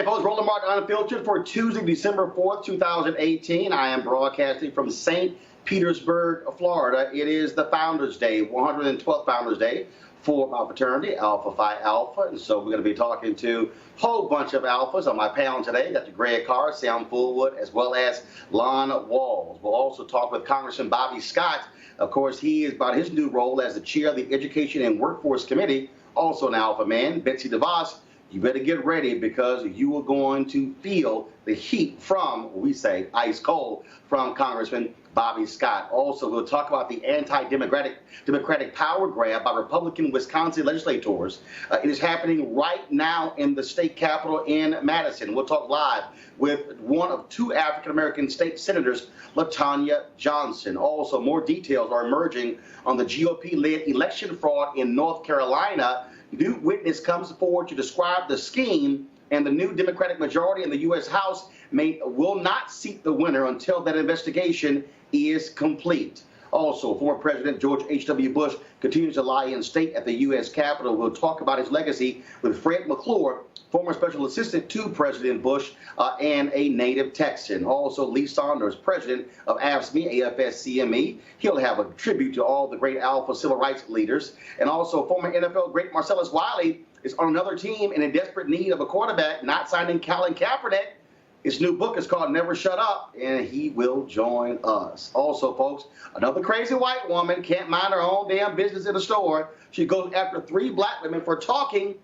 Hey, folks, Roland Unfiltered for Tuesday, December 4th, 2018. I am broadcasting from St. Petersburg, Florida. It is the Founders Day, 112th Founders Day for my fraternity, Alpha Phi Alpha. And so we're going to be talking to a whole bunch of alphas on my panel today. Got Greg Carr, Sam Fullwood, as well as Lon Walls. We'll also talk with Congressman Bobby Scott. Of course, he is about his new role as the chair of the Education and Workforce Committee, also an alpha man. Betsy DeVos, you better get ready because you are going to feel the heat from, we say, ice cold, from Congressman Bobby Scott. Also, we'll talk about the anti-democratic power grab by Republican Wisconsin legislators. It is happening right now in the state capitol in Madison. We'll talk live with one of two African-American state senators, LaTanya Johnson. Also, more details are emerging on the GOP-led election fraud in North Carolina. New witness comes forward to describe the scheme, and the new Democratic majority in the U.S. House will not seat the winner until that investigation is complete. Also, former President George H.W. Bush continues to lie in state at the U.S. Capitol. We'll talk about his legacy with Fred McClure, former special assistant to President Bush and a native Texan. Also, Lee Saunders, president of AFSCME. He'll have a tribute to all the great alpha civil rights leaders. And also, former NFL great Marcellus Wiley is on another team in a desperate need of a quarterback, not signing Colin Kaepernick. His new book is called Never Shut Up, and he will join us. Also, folks, another crazy white woman can't mind her own damn business in a store. She goes after 3 black women for talking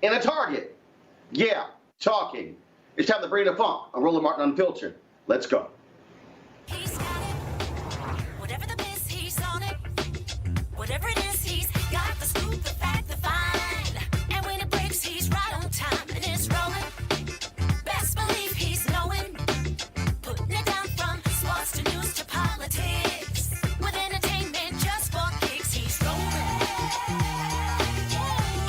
in a Target. Yeah, talking. It's time to bring the funk. I'm Roland Martin Unfiltered. Let's go. He's got it. Whatever the miss, he's on it. Whatever it is, he's got the scoop, the fact, the find. And when it breaks, he's right on time and it's rolling. Best believe he's knowing. Putting it down from sports to news to politics. With entertainment just for kicks, he's rolling.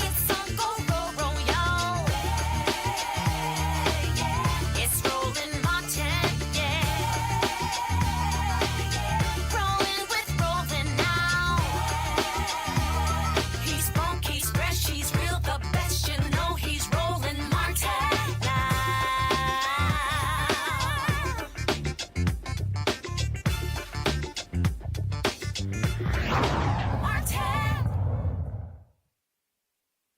It's on go, y'all. It's Roland Martin, yeah. Rolling with Roland now. He's funk, he's fresh, he's real, the best, you know he's Roland Martin now. Martin.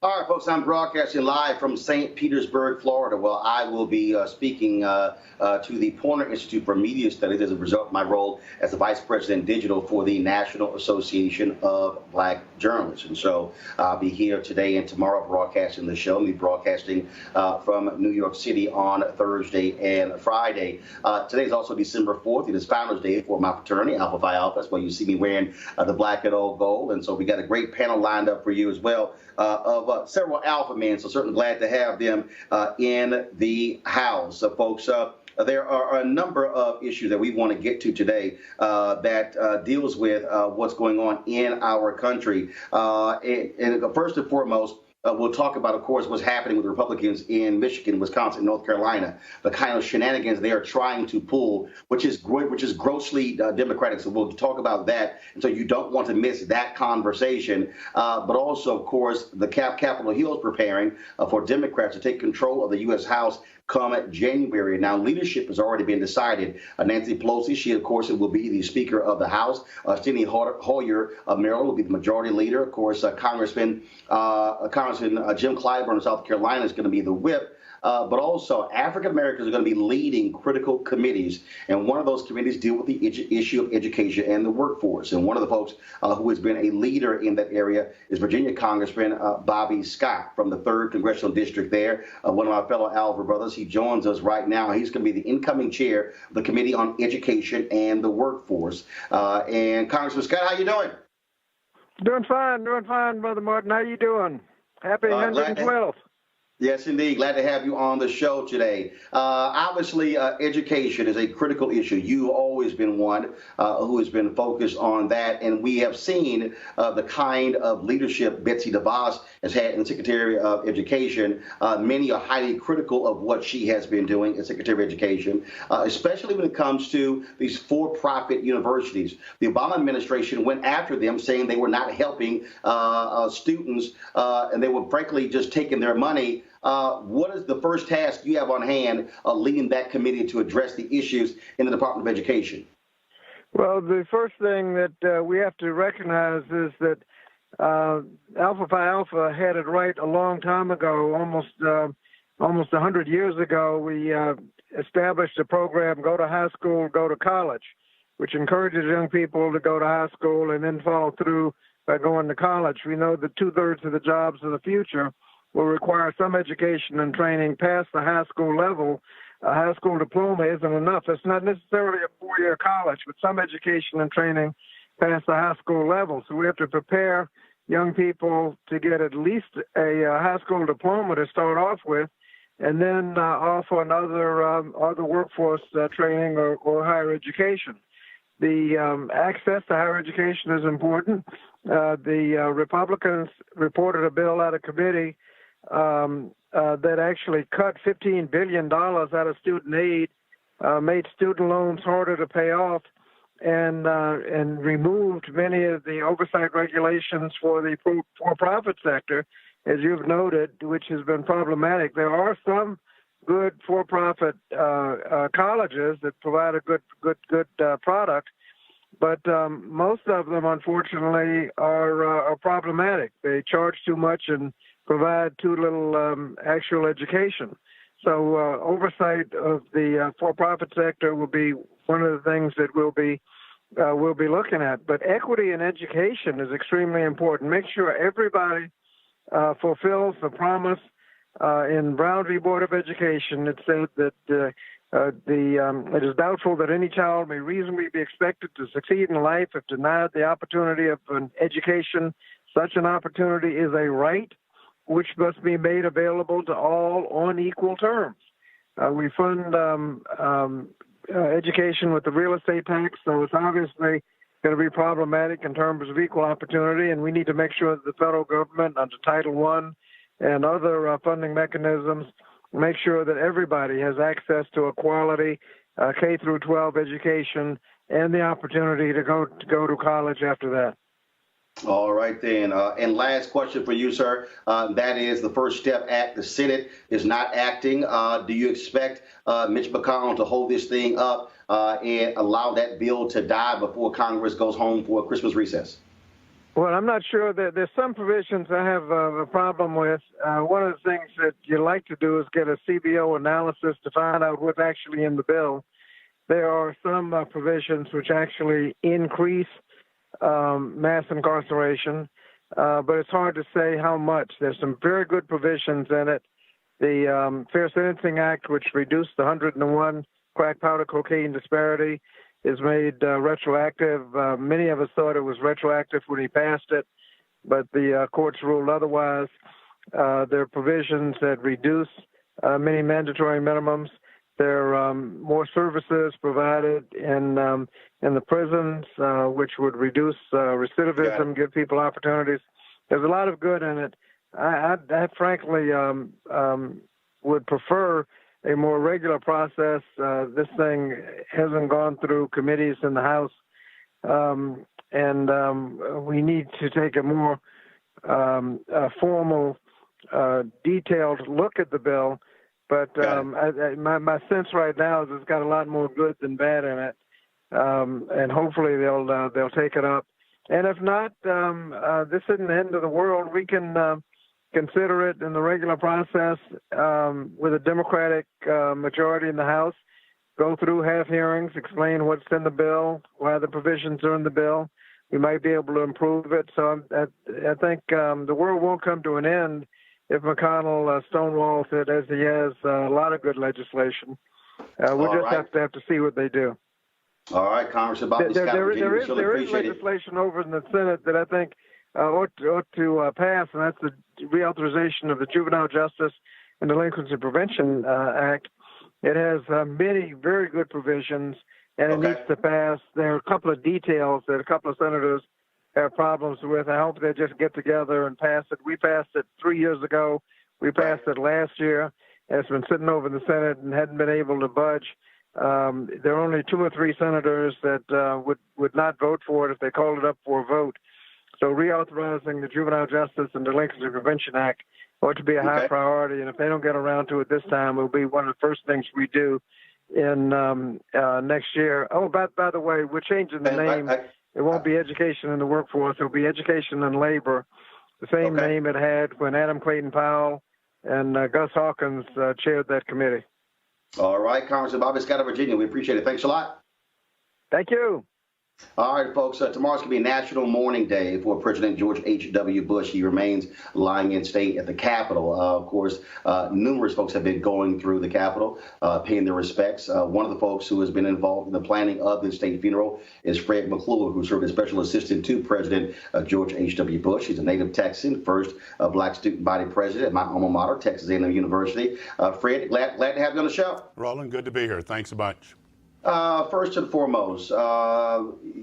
All right, folks, I'm broadcasting live from St. Petersburg, Florida. Well, I will be speaking to the Porter Institute for Media Studies as a result of my role as the Vice President Digital for the National Association of Black Journalists. And so I'll be here today and tomorrow broadcasting the show. I'll be broadcasting from New York City on Thursday and Friday. Today is also December 4th. It is Founders Day for my fraternity, Alpha Phi Alpha. That's why you see me wearing the black and old gold. And so we got a great panel lined up for you as well of several alpha men. So certainly glad to have them in the house. So folks, there are a number of issues that we want to get to today that deals with what's going on in our country. And first and foremost, we'll talk about, of course, what's happening with Republicans in Michigan, Wisconsin, North Carolina, the kind of shenanigans they are trying to pull, which is grossly democratic. So we'll talk about that. And so you don't want to miss that conversation. But also, of course, the Capitol Hill is preparing for Democrats to take control of the U.S. House come January. Now, leadership has already been decided. Nancy Pelosi, she, of course, will be the Speaker of the House. Steny Hoyer of Maryland will be the Majority Leader. Of course, Congressman Jim Clyburn of South Carolina is going to be the Whip. But also, African Americans are going to be leading critical committees, and one of those committees deal with the issue of education and the workforce. And one of the folks who has been a leader in that area is Virginia Congressman Bobby Scott from the 3rd Congressional District there, one of my fellow Alva brothers. He joins us right now. He's going to be the incoming chair of the Committee on Education and the Workforce. And Congressman Scott, how you doing? Doing fine, Brother Martin. How you doing? Happy 112th. Yes, indeed. Glad to have you on the show today. Obviously, education is a critical issue. You've always been one who has been focused on that, and we have seen the kind of leadership Betsy DeVos has had in Secretary of Education. Many are highly critical of what she has been doing as Secretary of Education, especially when it comes to these for-profit universities. The Obama administration went after them, saying they were not helping students, and they were frankly just taking their money what is the first task you have on hand leading that committee to address the issues in the Department of Education? Well, the first thing that we have to recognize is that Alpha Phi Alpha had it right a long time ago, almost 100 years ago. We established a program, Go to High School, Go to College, which encourages young people to go to high school and then follow through by going to college. We know that 2/3 of the jobs of the future will require some education and training past the high school level. A high school diploma isn't enough. It's not necessarily a 4-year college, but some education and training past the high school level. So we have to prepare young people to get at least a high school diploma to start off with, and then offer other workforce training or higher education. The access to higher education is important. The Republicans reported a bill out of committee that actually cut $15 billion out of student aid, made student loans harder to pay off, and removed many of the oversight regulations for the for-profit sector, as you've noted, which has been problematic. There are some good for-profit colleges that provide a good product, but most of them, unfortunately, are problematic. They charge too much and provide too little actual education. So oversight of the for-profit sector will be one of the things that we'll be looking at. But equity in education is extremely important. Make sure everybody fulfills the promise in Brown v. Board of Education. It said that it is doubtful that any child may reasonably be expected to succeed in life if denied the opportunity of an education. Such an opportunity is a right which must be made available to all on equal terms. We fund education with the real estate tax, so it's obviously going to be problematic in terms of equal opportunity, and we need to make sure that the federal government, under Title I and other funding mechanisms, make sure that everybody has access to a quality K through 12 education and the opportunity to go to college after that. All right, then. And last question for you, sir. That is the First Step Act. The Senate is not acting. Do you expect Mitch McConnell to hold this thing up and allow that bill to die before Congress goes home for a Christmas recess? Well, I'm not sure. There's some provisions I have a problem with. One of the things that you like to do is get a CBO analysis to find out what's actually in the bill. There are some provisions which actually increase mass incarceration, but it's hard to say how much. There's some very good provisions in it. The Fair Sentencing Act, which reduced the 101 crack powder cocaine disparity, is made retroactive. Many of us thought it was retroactive when he passed it, but the courts ruled otherwise. There are provisions that reduce many mandatory minimums. There are more services provided in the prisons, which would reduce recidivism, give people opportunities. There's a lot of good in it. I frankly would prefer a more regular process. This thing hasn't gone through committees in the House, and we need to take a more formal, detailed look at the bill. But my sense right now is it's got a lot more good than bad in it, and hopefully they'll take it up. And if not, this isn't the end of the world. We can consider it in the regular process with a Democratic majority in the House, go through, have hearings, explain what's in the bill, why the provisions are in the bill. We might be able to improve it. So I think the world won't come to an end if McConnell stonewalls it, as he has a lot of good legislation. We'll just have to see what they do. All right, Congressman Bobby Scott. There is legislation over in the Senate that I think ought to pass, and that's the reauthorization of the Juvenile Justice and Delinquency Prevention Act. It has many very good provisions, and it needs to pass. There are a couple of details that a couple of senators have problems with. I hope they just get together and pass it. We passed it 3 years ago. We passed it last year. It's been sitting over in the Senate and hadn't been able to budge. There are only 2 or 3 senators that would not vote for it if they called it up for a vote. So reauthorizing the Juvenile Justice and Delinquency Prevention Act ought to be a high priority. And if they don't get around to it this time, it'll be one of the first things we do in next year. Oh, by the way, we're changing the name. It won't be education in the workforce. It'll be education and labor, the same name it had when Adam Clayton Powell and Gus Hawkins chaired that committee. All right, Congressman Bobby Scott of Virginia. We appreciate it. Thanks a lot. Thank you. All right, folks, tomorrow's going to be National Mourning Day for President George H.W. Bush. He remains lying in state at the Capitol. Of course, numerous folks have been going through the Capitol, paying their respects. One of the folks who has been involved in the planning of the state funeral is Fred McClure, who served as special assistant to President George H.W. Bush. He's a native Texan, first black student body president at my alma mater, Texas A&M University. Fred, glad to have you on the show. Roland, good to be here. Thanks a bunch. First and foremost,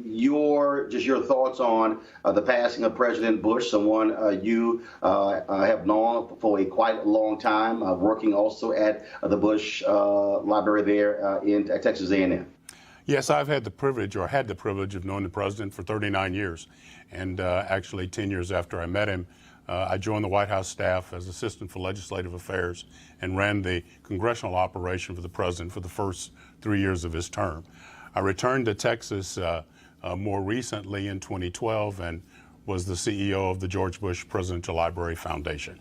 your thoughts on the passing of President Bush, someone you have known for a quite long time, working also at the Bush Library there in Texas A&M. Yes, I've had the privilege of knowing the president for 39 years, and actually 10 years after I met him, I joined the White House staff as Assistant for Legislative Affairs and ran the congressional operation for the president for the first 3 years of his term. I returned to Texas more recently in 2012 and was the CEO of the George Bush Presidential Library Foundation.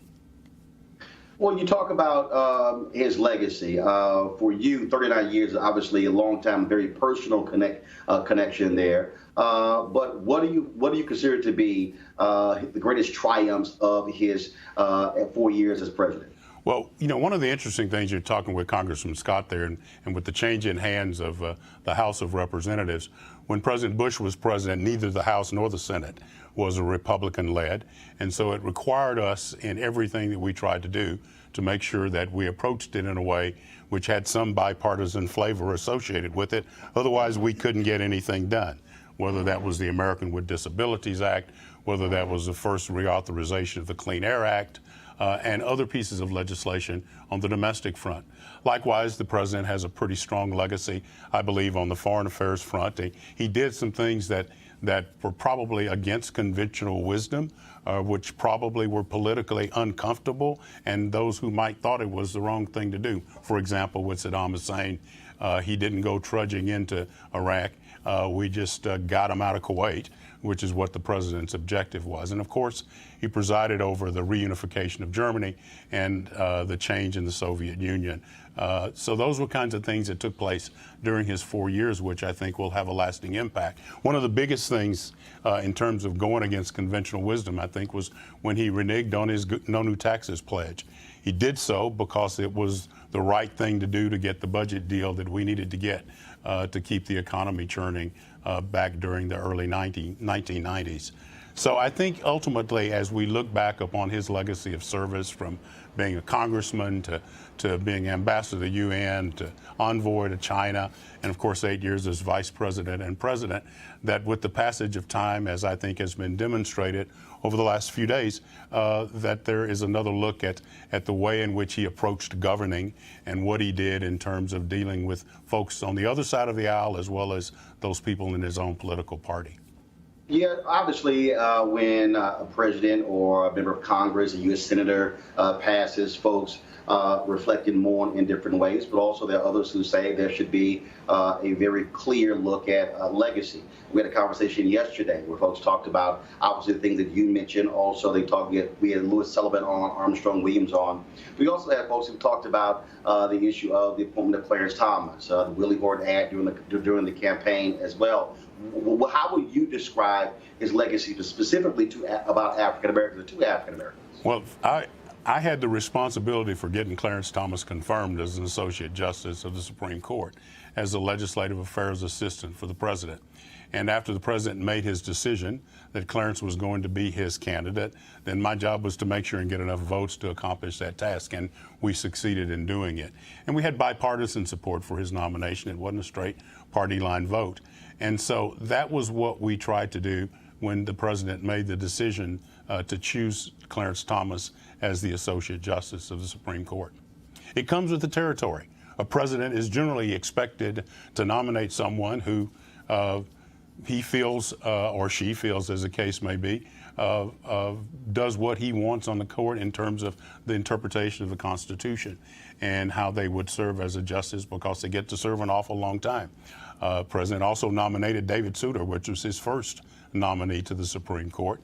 Well, you talk about his legacy. For you, 39 years, obviously a long time, very personal connection there. But what do you consider to be the greatest triumphs of his 4 years as president? Well, you know, one of the interesting things, you're talking with Congressman Scott there, and with the change in hands of the House of Representatives, when President Bush was president, neither the House nor the Senate was a Republican-led, and so it required us in everything that we tried to do to make sure that we approached it in a way which had some bipartisan flavor associated with it. Otherwise, we couldn't get anything done, whether that was the American with Disabilities Act, whether that was the first reauthorization of the Clean Air Act, and other pieces of legislation on the domestic front. Likewise, the president has a pretty strong legacy, I believe, on the foreign affairs front. He did some things that were probably against conventional wisdom, which probably were politically uncomfortable, and those who might thought it was the wrong thing to do. For example, with Saddam Hussein, he didn't go trudging into Iraq. We just got him out of Kuwait, which is what the president's objective was. And of course, he presided over the reunification of Germany and the change in the Soviet Union. So those were kinds of things that took place during his 4 years, which I think will have a lasting impact. One of the biggest things in terms of going against conventional wisdom, I think, was when he reneged on his No New Taxes pledge. He did so because it was the right thing to do to get the budget deal that we needed to get to keep the economy churning back during the early 1990s. So I think ultimately, as we look back upon his legacy of service, from being a congressman to being ambassador to the UN, to envoy to China, and of course 8 years as vice president and president, that with the passage of time, as I think has been demonstrated over the last few days, that there is another look at the way in which he approached governing and what he did in terms of dealing with folks on the other side of the aisle as well as those people in his own political party. Yeah, obviously, when a president or a member of Congress, a U.S. senator passes, folks reflect and mourn in different ways, but also there are others who say there should be a very clear look at legacy. We had a conversation yesterday where folks talked about, obviously, the things that you mentioned. Also, we had Louis Sullivan on, Armstrong Williams on. We also had folks who talked about the issue of the appointment of Clarence Thomas, the Willie Horton ad during the campaign as well. How would you describe his legacy specifically about African Americans, to African Americans? Well, I had the responsibility for getting Clarence Thomas confirmed as an Associate Justice of the Supreme Court as a Legislative Affairs Assistant for the President. And after the President made his decision that Clarence was going to be his candidate, then my job was to make sure and get enough votes to accomplish that task, and we succeeded in doing it. And we had bipartisan support for his nomination. It wasn't a straight party line vote. And so that was what we tried to do when the President made the decision to choose Clarence Thomas as the Associate Justice of the Supreme Court. It comes with the territory. A president is generally expected to nominate someone who he feels or she feels, as the case may be, does what he wants on the court in terms of the interpretation of the Constitution and how they would serve as a justice, because they get to serve an awful long time. President also nominated David Souter, which was his first nominee to the Supreme Court.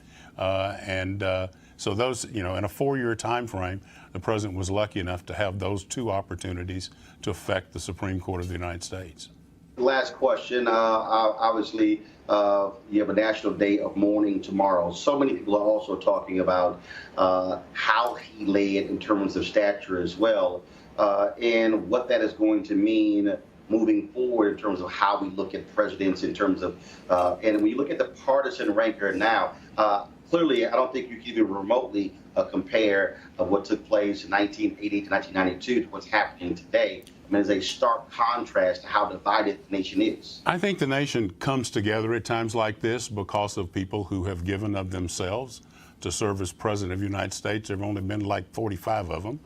So those, in a 4-year time frame, the president was lucky enough to have those two opportunities to affect the Supreme Court of the United States. Last question. Obviously, you have a national day of mourning tomorrow. So many people are also talking about how he led in terms of stature as well, and what that is going to mean moving forward in terms of how we look at presidents, in terms of, and when you look at the partisan rancor now, clearly I don't think you can even remotely compare what took place in 1980 to 1992 to what's happening today. I mean, there's a stark contrast to how divided the nation is. I think the nation comes together at times like this because of people who have given of themselves to serve as president of the United States. There have only been like 45 of them.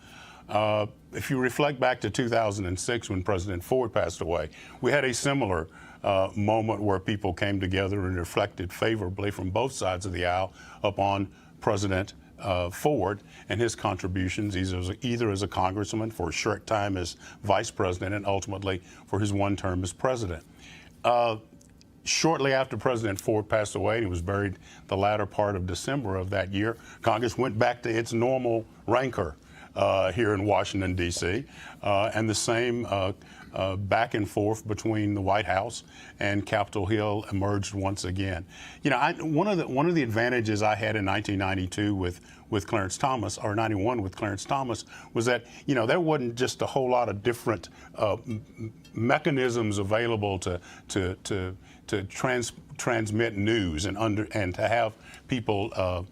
If you reflect back to 2006 when President Ford passed away, we had a similar moment where people came together and reflected favorably from both sides of the aisle upon President Ford and his contributions, either as a congressman for a short time as vice president and ultimately for his one term as president. Shortly after President Ford passed away, and he was buried the latter part of December of that year, Congress went back to its normal rancor here in Washington, D.C., and the same back and forth between the White House and Capitol Hill emerged once again. One of the advantages I had in 1992 with Clarence Thomas, or 91 with Clarence Thomas, was that there wasn't just a whole lot of different mechanisms available to transmit news and to have people.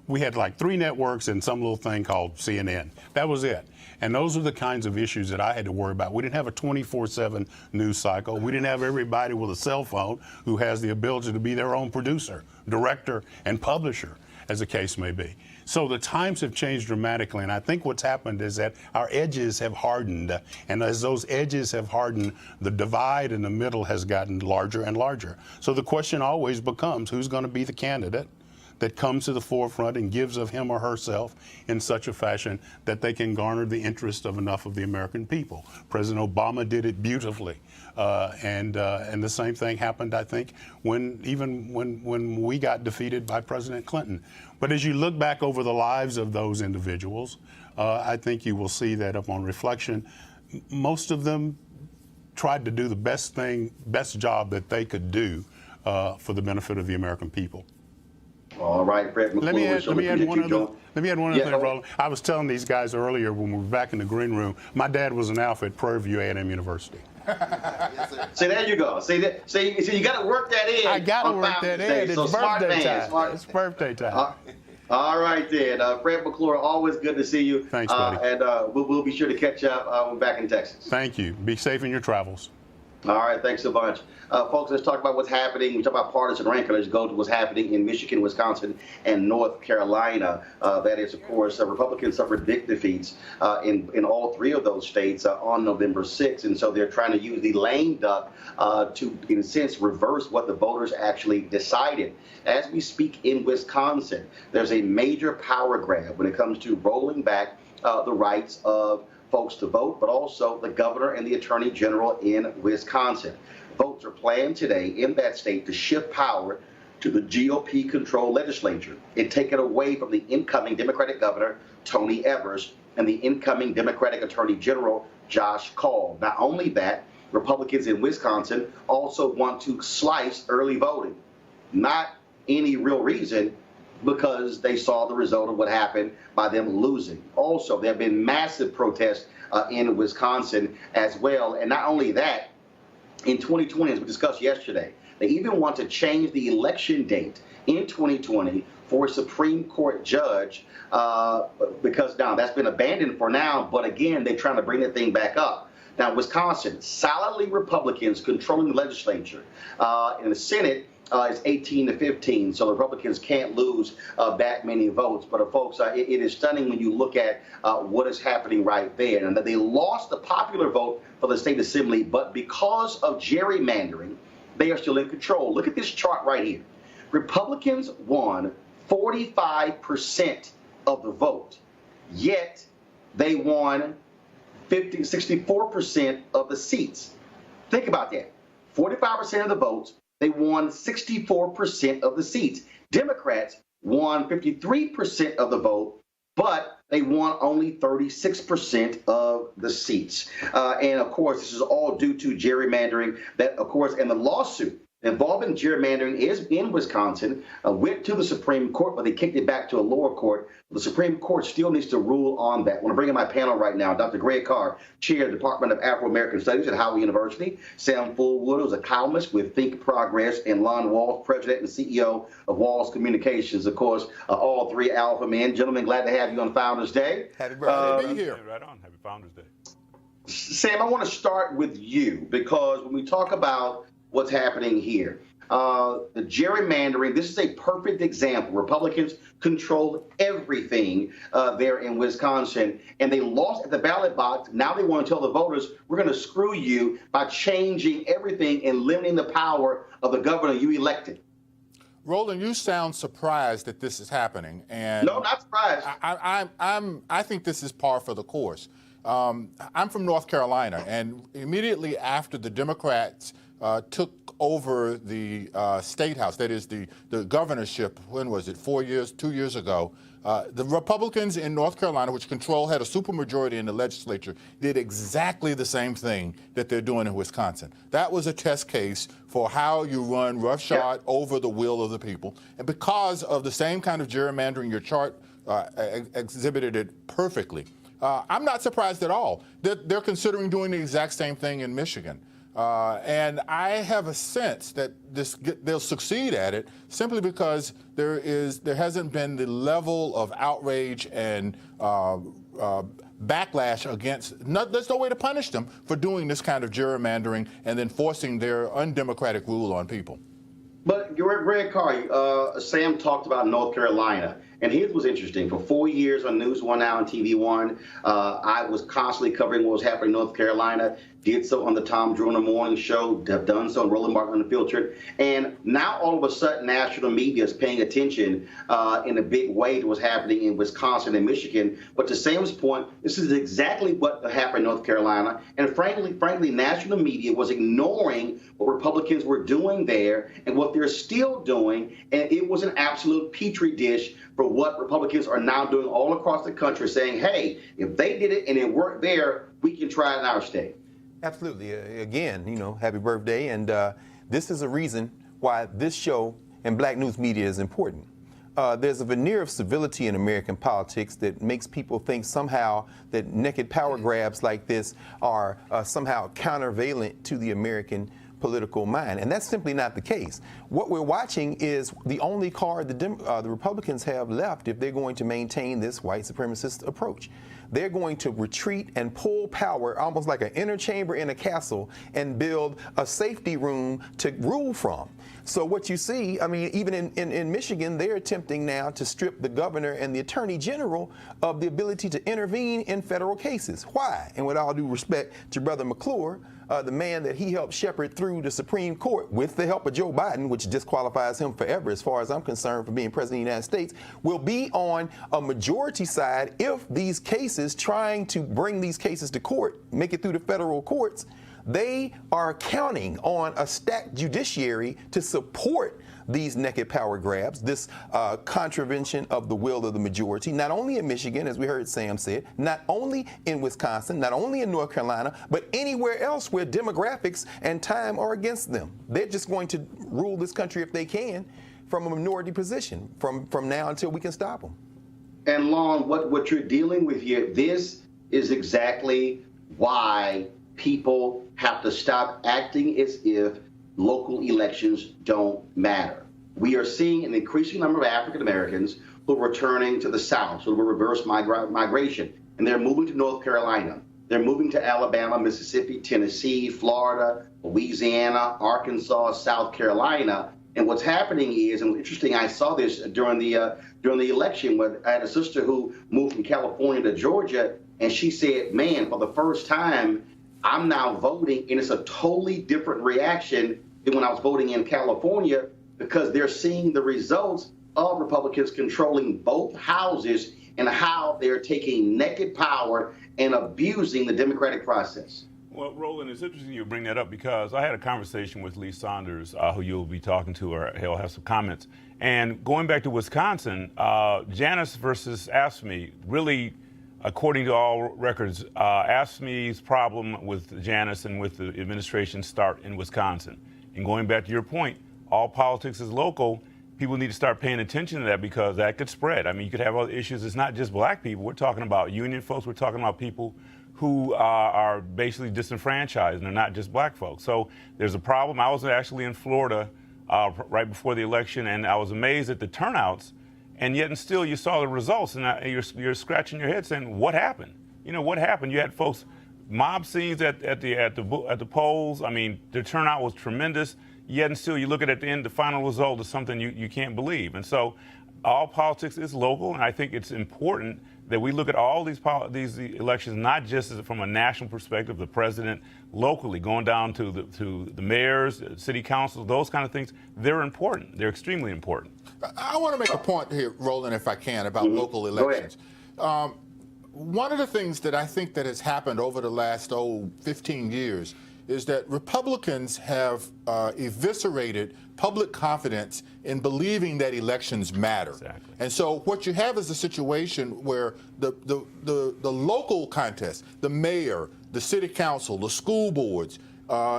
We had like 3 networks and some little thing called CNN. That was it. And those are the kinds of issues that I had to worry about. We didn't have a 24/7 news cycle. We didn't have everybody with a cell phone who has the ability to be their own producer, director, and publisher, as the case may be. So the times have changed dramatically, and I think what's happened is that our edges have hardened. And as those edges have hardened, the divide in the middle has gotten larger and larger. So the question always becomes, who's going to be the candidate that comes to the forefront and gives of him or herself in such a fashion that they can garner the interest of enough of the American people. President Obama did it beautifully, and the same thing happened, I think, when we got defeated by President Clinton. But as you look back over the lives of those individuals, I think you will see that upon reflection, most of them tried to do the best job that they could do for the benefit of the American people. All right, Fred McClure. Let me add one other thing, Roland. I was telling these guys earlier when we were back in the green room, my dad was an alpha at Prairie View A&M University. Yes, sir. See, there you go. See, you got to work that in. I got to work that in. It's birthday time. It's birthday time. All right, then. Fred McClure, always good to see you. Thanks, buddy. And we'll be sure to catch up when we're back in Texas. Thank you. Be safe in your travels. All right, thanks a bunch. Folks, let's talk about what's happening. We talk about partisan rancor. Let's go to what's happening in Michigan, Wisconsin, and North Carolina. That is, of course, Republicans suffered big defeats in all 3 of those states on November 6th. And so they're trying to use the lame duck to, in a sense, reverse what the voters actually decided. As we speak in Wisconsin, there's a major power grab when it comes to rolling back the rights of folks to vote, but also the governor and the attorney general in Wisconsin. Votes are planned today in that state to shift power to the GOP-controlled legislature and take it away from the incoming Democratic governor, Tony Evers, and the incoming Democratic attorney general, Josh Call. Not only that, Republicans in Wisconsin also want to slice early voting. Not any real reason, because they saw the result of what happened by them losing. Also, there have been massive protests in Wisconsin as well. And not only that, in 2020, as we discussed yesterday, they even want to change the election date in 2020 for a Supreme Court judge because now that's been abandoned for now. But again, they're trying to bring the thing back up. Now, Wisconsin, solidly Republicans controlling the legislature. In the Senate, it's 18-15, so the Republicans can't lose that many votes. But folks, it is stunning when you look at what is happening right there. And that they lost the popular vote for the state assembly, but because of gerrymandering, they are still in control. Look at this chart right here. Republicans won 45% of the vote, yet they won 64% of the seats. Think about that. 45% of the votes, they won 64% of the seats. Democrats won 53% of the vote, but they won only 36% of the seats. And of course, this is all due to gerrymandering that, of course, and the lawsuit involving gerrymandering is in Wisconsin, went to the Supreme Court, but they kicked it back to a lower court. The Supreme Court still needs to rule on that. I want to bring in my panel right now, Dr. Greg Carr, Chair of the Department of Afro-American Studies at Howard University, Sam Fullwood, who's a columnist with Think Progress, and Lon Walsh, President and CEO of Walsh Communications. Of course, all three alpha men. Gentlemen, glad to have you on Founders Day. Happy birthday to be here. Right on. Happy Founders Day. Sam, I want to start with you because when we talk about what's happening here, the gerrymandering, this is a perfect example. Republicans controlled everything there in Wisconsin, and they lost at the ballot box. Now they want to tell the voters, we're going to screw you by changing everything and limiting the power of the governor you elected. Roland, you sound surprised that this is happening, and no, not surprised. I think this is par for the course. I'm from North Carolina, and immediately after the Democrats took over the State House, that is the governorship, when was it, 2 years ago, the Republicans in North Carolina, which had a supermajority in the legislature, did exactly the same thing that they're doing in Wisconsin. That was a test case for how you run roughshod over the will of the people. And because of the same kind of gerrymandering, your chart exhibited it perfectly. I'm not surprised at all. They're considering doing the exact same thing in Michigan. And I have a sense that they'll succeed at it simply because there hasn't been the level of outrage and backlash against. There's no way to punish them for doing this kind of gerrymandering and then forcing their undemocratic rule on people. But Greg Carr, Sam talked about North Carolina, and his was interesting. For 4 years on News One Now and TV One, I was constantly covering what was happening in North Carolina. Did so on the Tom Joyner Morning Show, have done so on Roland Martin Unfiltered. And now all of a sudden, national media is paying attention in a big way to what's happening in Wisconsin and Michigan. But to Sam's point, this is exactly what happened in North Carolina. And frankly, national media was ignoring what Republicans were doing there and what they're still doing. And it was an absolute petri dish for what Republicans are now doing all across the country, saying, hey, if they did it and it worked there, we can try it in our state. Absolutely. Again, happy birthday. And this is a reason why this show and black news media is important. There's a veneer of civility in American politics that makes people think somehow that naked power grabs like this are somehow countervailing to the American political mind. And that's simply not the case. What we're watching is the only card the Republicans have left if they're going to maintain this white supremacist approach. They're going to retreat and pull power almost like an inner chamber in a castle and build a safety room to rule from. So what you see, I mean, even in Michigan, they're attempting now to strip the governor and the attorney general of the ability to intervene in federal cases. Why? And with all due respect to Brother McClure, the man that he helped shepherd through the Supreme Court with the help of Joe Biden, which disqualifies him forever as far as I'm concerned from being president of the United States, will be on a majority side if these cases, trying to bring these cases to court, make it through the federal courts, they are counting on a stacked judiciary to support these naked power grabs, this contravention of the will of the majority, not only in Michigan, as we heard Sam said, not only in Wisconsin, not only in North Carolina, but anywhere else where demographics and time are against them. They're just going to rule this country if they can from a minority position from now until we can stop them. And Lon, what you're dealing with here, this is exactly why people have to stop acting as if local elections don't matter. We are seeing an increasing number of African Americans who are returning to the South, so we're reverse migration, and they're moving to North Carolina. They're moving to Alabama, Mississippi, Tennessee, Florida, Louisiana, Arkansas, South Carolina. And what's happening is, and interesting, I saw this during the election, where I had a sister who moved from California to Georgia, and she said, man, for the first time, I'm now voting, and it's a totally different reaction than when I was voting in California, because they're seeing the results of Republicans controlling both houses and how they're taking naked power and abusing the democratic process. Well, Roland, it's interesting you bring that up because I had a conversation with Lee Saunders, who you'll be talking to, or he'll have some comments. And going back to Wisconsin, Janus versus AFSCME, really, according to all records, AFSCME's problem with Janus and with the administration start in Wisconsin. And going back to your point, all politics is local. People need to start paying attention to that because that could spread. I mean, you could have other issues. It's not just black people. We're talking about union folks. We're talking about people who are basically disenfranchised, and they're not just black folks. So there's a problem. I was actually in Florida right before the election, and I was amazed at the turnouts, and yet and still you saw the results, and you're scratching your head saying, what happened? You know, what happened? You had folks, mob scenes at the polls. I mean, the turnout was tremendous, yet and still you look at the end, the final result is something you can't believe. And so all politics is local, and I think it's important that we look at all these elections not just from a national perspective, the president locally, going down to the mayors, city councils, those kind of things. They're important. They're extremely important. I want to make a point here, Roland, if I can, about local elections. One of the things that I think that has happened over the last 15 years is that Republicans have eviscerated public confidence in believing that elections matter. Exactly. And so what you have is a situation where the local contest, the mayor, the city council, the school boards,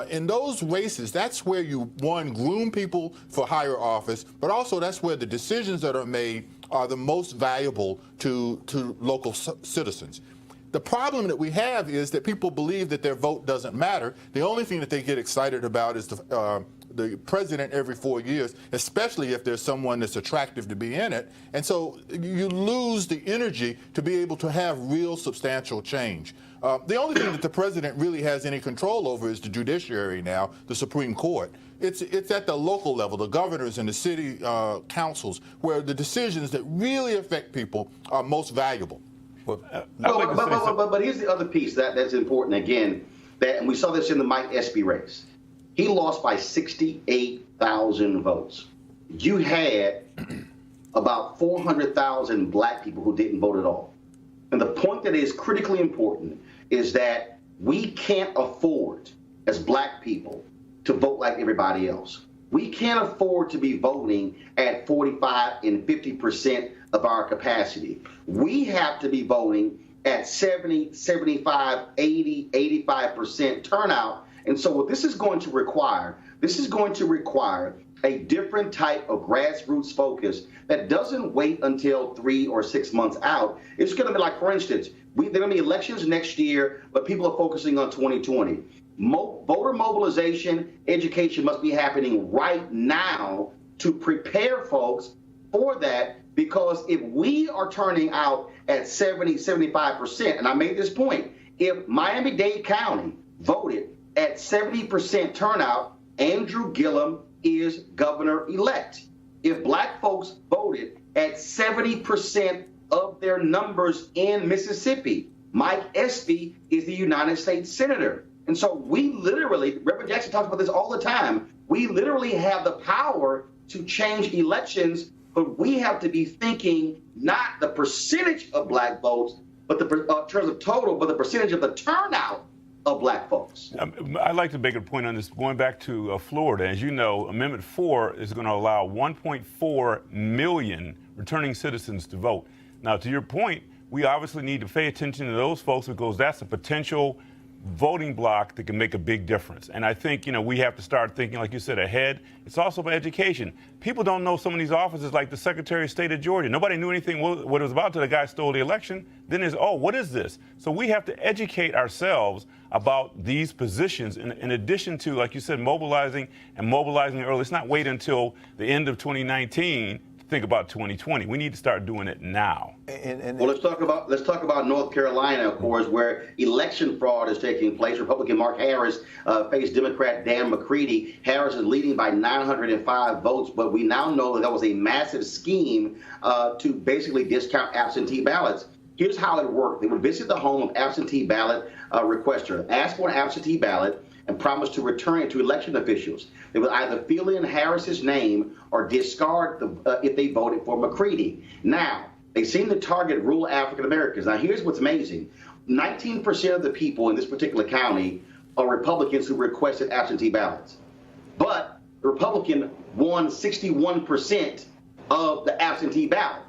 in those races, that's where you, one, groom people for higher office, but also that's where the decisions that are made are the most valuable to local citizens. The problem that we have is that people believe that their vote doesn't matter. The only thing that they get excited about is the president every 4 years, especially if there's someone that's attractive to be in it. And so you lose the energy to be able to have real substantial change. The only thing that the president really has any control over is the judiciary now, the Supreme Court. It's at the local level, the governors and the city councils, where the decisions that really affect people are most valuable. But here's the other piece that's important again, and we saw this in the Mike Espy race. He lost by 68,000 votes. You had about 400,000 black people who didn't vote at all. And the point that is critically important is that we can't afford, as black people, to vote like everybody else. We can't afford to be voting at 45 and 50% of our capacity. We have to be voting at 70, 75, 80, 85% turnout. And so what this is going to require a different type of grassroots focus that doesn't wait until 3 or 6 months out. It's going to be like, for instance, there are going to be elections next year, but people are focusing on 2020. Voter mobilization, education must be happening right now to prepare folks for that, because if we are turning out at 70, 75%, and I made this point, if Miami-Dade County voted at 70% turnout, Andrew Gillum is governor-elect. If black folks voted at 70% of their numbers in Mississippi, Mike Espy is the United States Senator. And so we literally, Reverend Jackson talks about this all the time, we literally have the power to change elections, but we have to be thinking not the percentage of black votes, but in terms of total, but the percentage of the turnout of black folks. I'd like to make a point on this. Going back to Florida, as you know, Amendment 4 is going to allow 1.4 million returning citizens to vote. Now, to your point, we obviously need to pay attention to those folks because that's a potential voting block that can make a big difference. And I think, we have to start thinking, like you said, ahead. It's also about education. People don't know some of these offices, like the Secretary of State of Georgia. Nobody knew anything what it was about till the guy stole the election. Then it's, what is this? So we have to educate ourselves about these positions in addition to, like you said, mobilizing early. Let's not wait until the end of 2019 to think about 2020. We need to start doing it now. Well, let's talk about North Carolina, of course, where election fraud is taking place. Republican Mark Harris faced Democrat Dan McCready. Harris is leading by 905 votes, but we now know that was a massive scheme to basically discount absentee ballots. Here's how it worked. They would visit the home of absentee ballot requester, ask for an absentee ballot. and promised to return it to election officials. They would either fill in Harris's name or discard if they voted for McCready. Now, they seem to target rural African Americans. Now, here's what's amazing. 19% of the people in this particular county are Republicans who requested absentee ballots. But the Republican won 61% of the absentee ballot.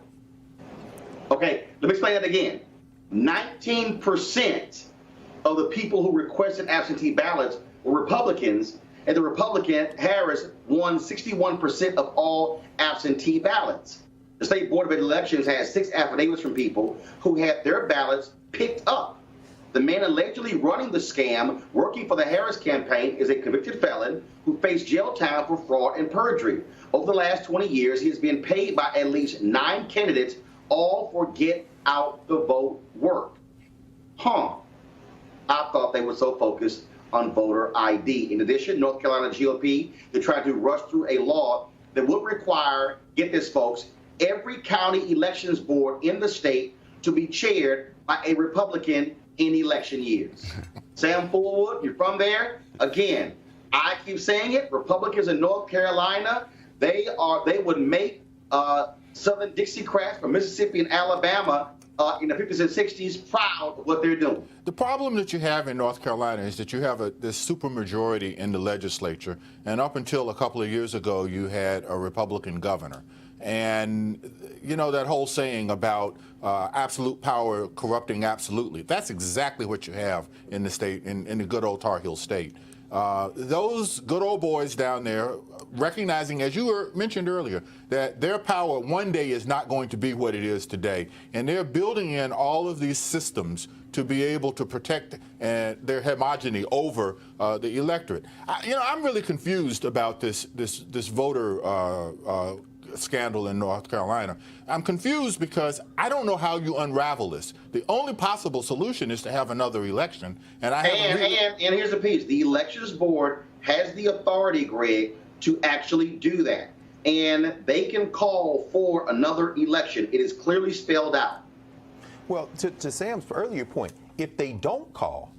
Okay, let me explain that again. 19% of the people who requested absentee ballots were Republicans, and the Republican, Harris, won 61% of all absentee ballots. The State Board of Elections has 6 affidavits from people who had their ballots picked up. The man allegedly running the scam, working for the Harris campaign, is a convicted felon who faced jail time for fraud and perjury. Over the last 20 years, he has been paid by at least 9 candidates, all for get out the vote work. I thought they were so focused on voter ID. In addition, North Carolina GOP, they're trying to rush through a law that would require, get this folks, every county elections board in the state to be chaired by a Republican in election years. Sam Fullwood, you're from there. Again, I keep saying it, Republicans in North Carolina, they would make Southern Dixiecrats from Mississippi and Alabama in the 50s and 60s proud of what they're doing. The problem that you have in North Carolina is that you have this supermajority in the legislature, and up until a couple of years ago, you had a Republican governor. And, you know, that whole saying about absolute power corrupting absolutely, that's exactly what you have in the state, in the good old Tar Heel state. Those good old boys down there, recognizing, as you mentioned earlier, that their power one day is not going to be what it is today. And they're building in all of these systems to be able to protect their hegemony over the electorate. I'm really confused about this voter scandal in North Carolina. I'm confused because I don't know how you unravel this. The only possible solution is to have another election, and and here's the piece: the elections board has the authority, Greg, to actually do that, and they can call for another election. It is clearly spelled out. Well, to Sam's earlier point, if they don't call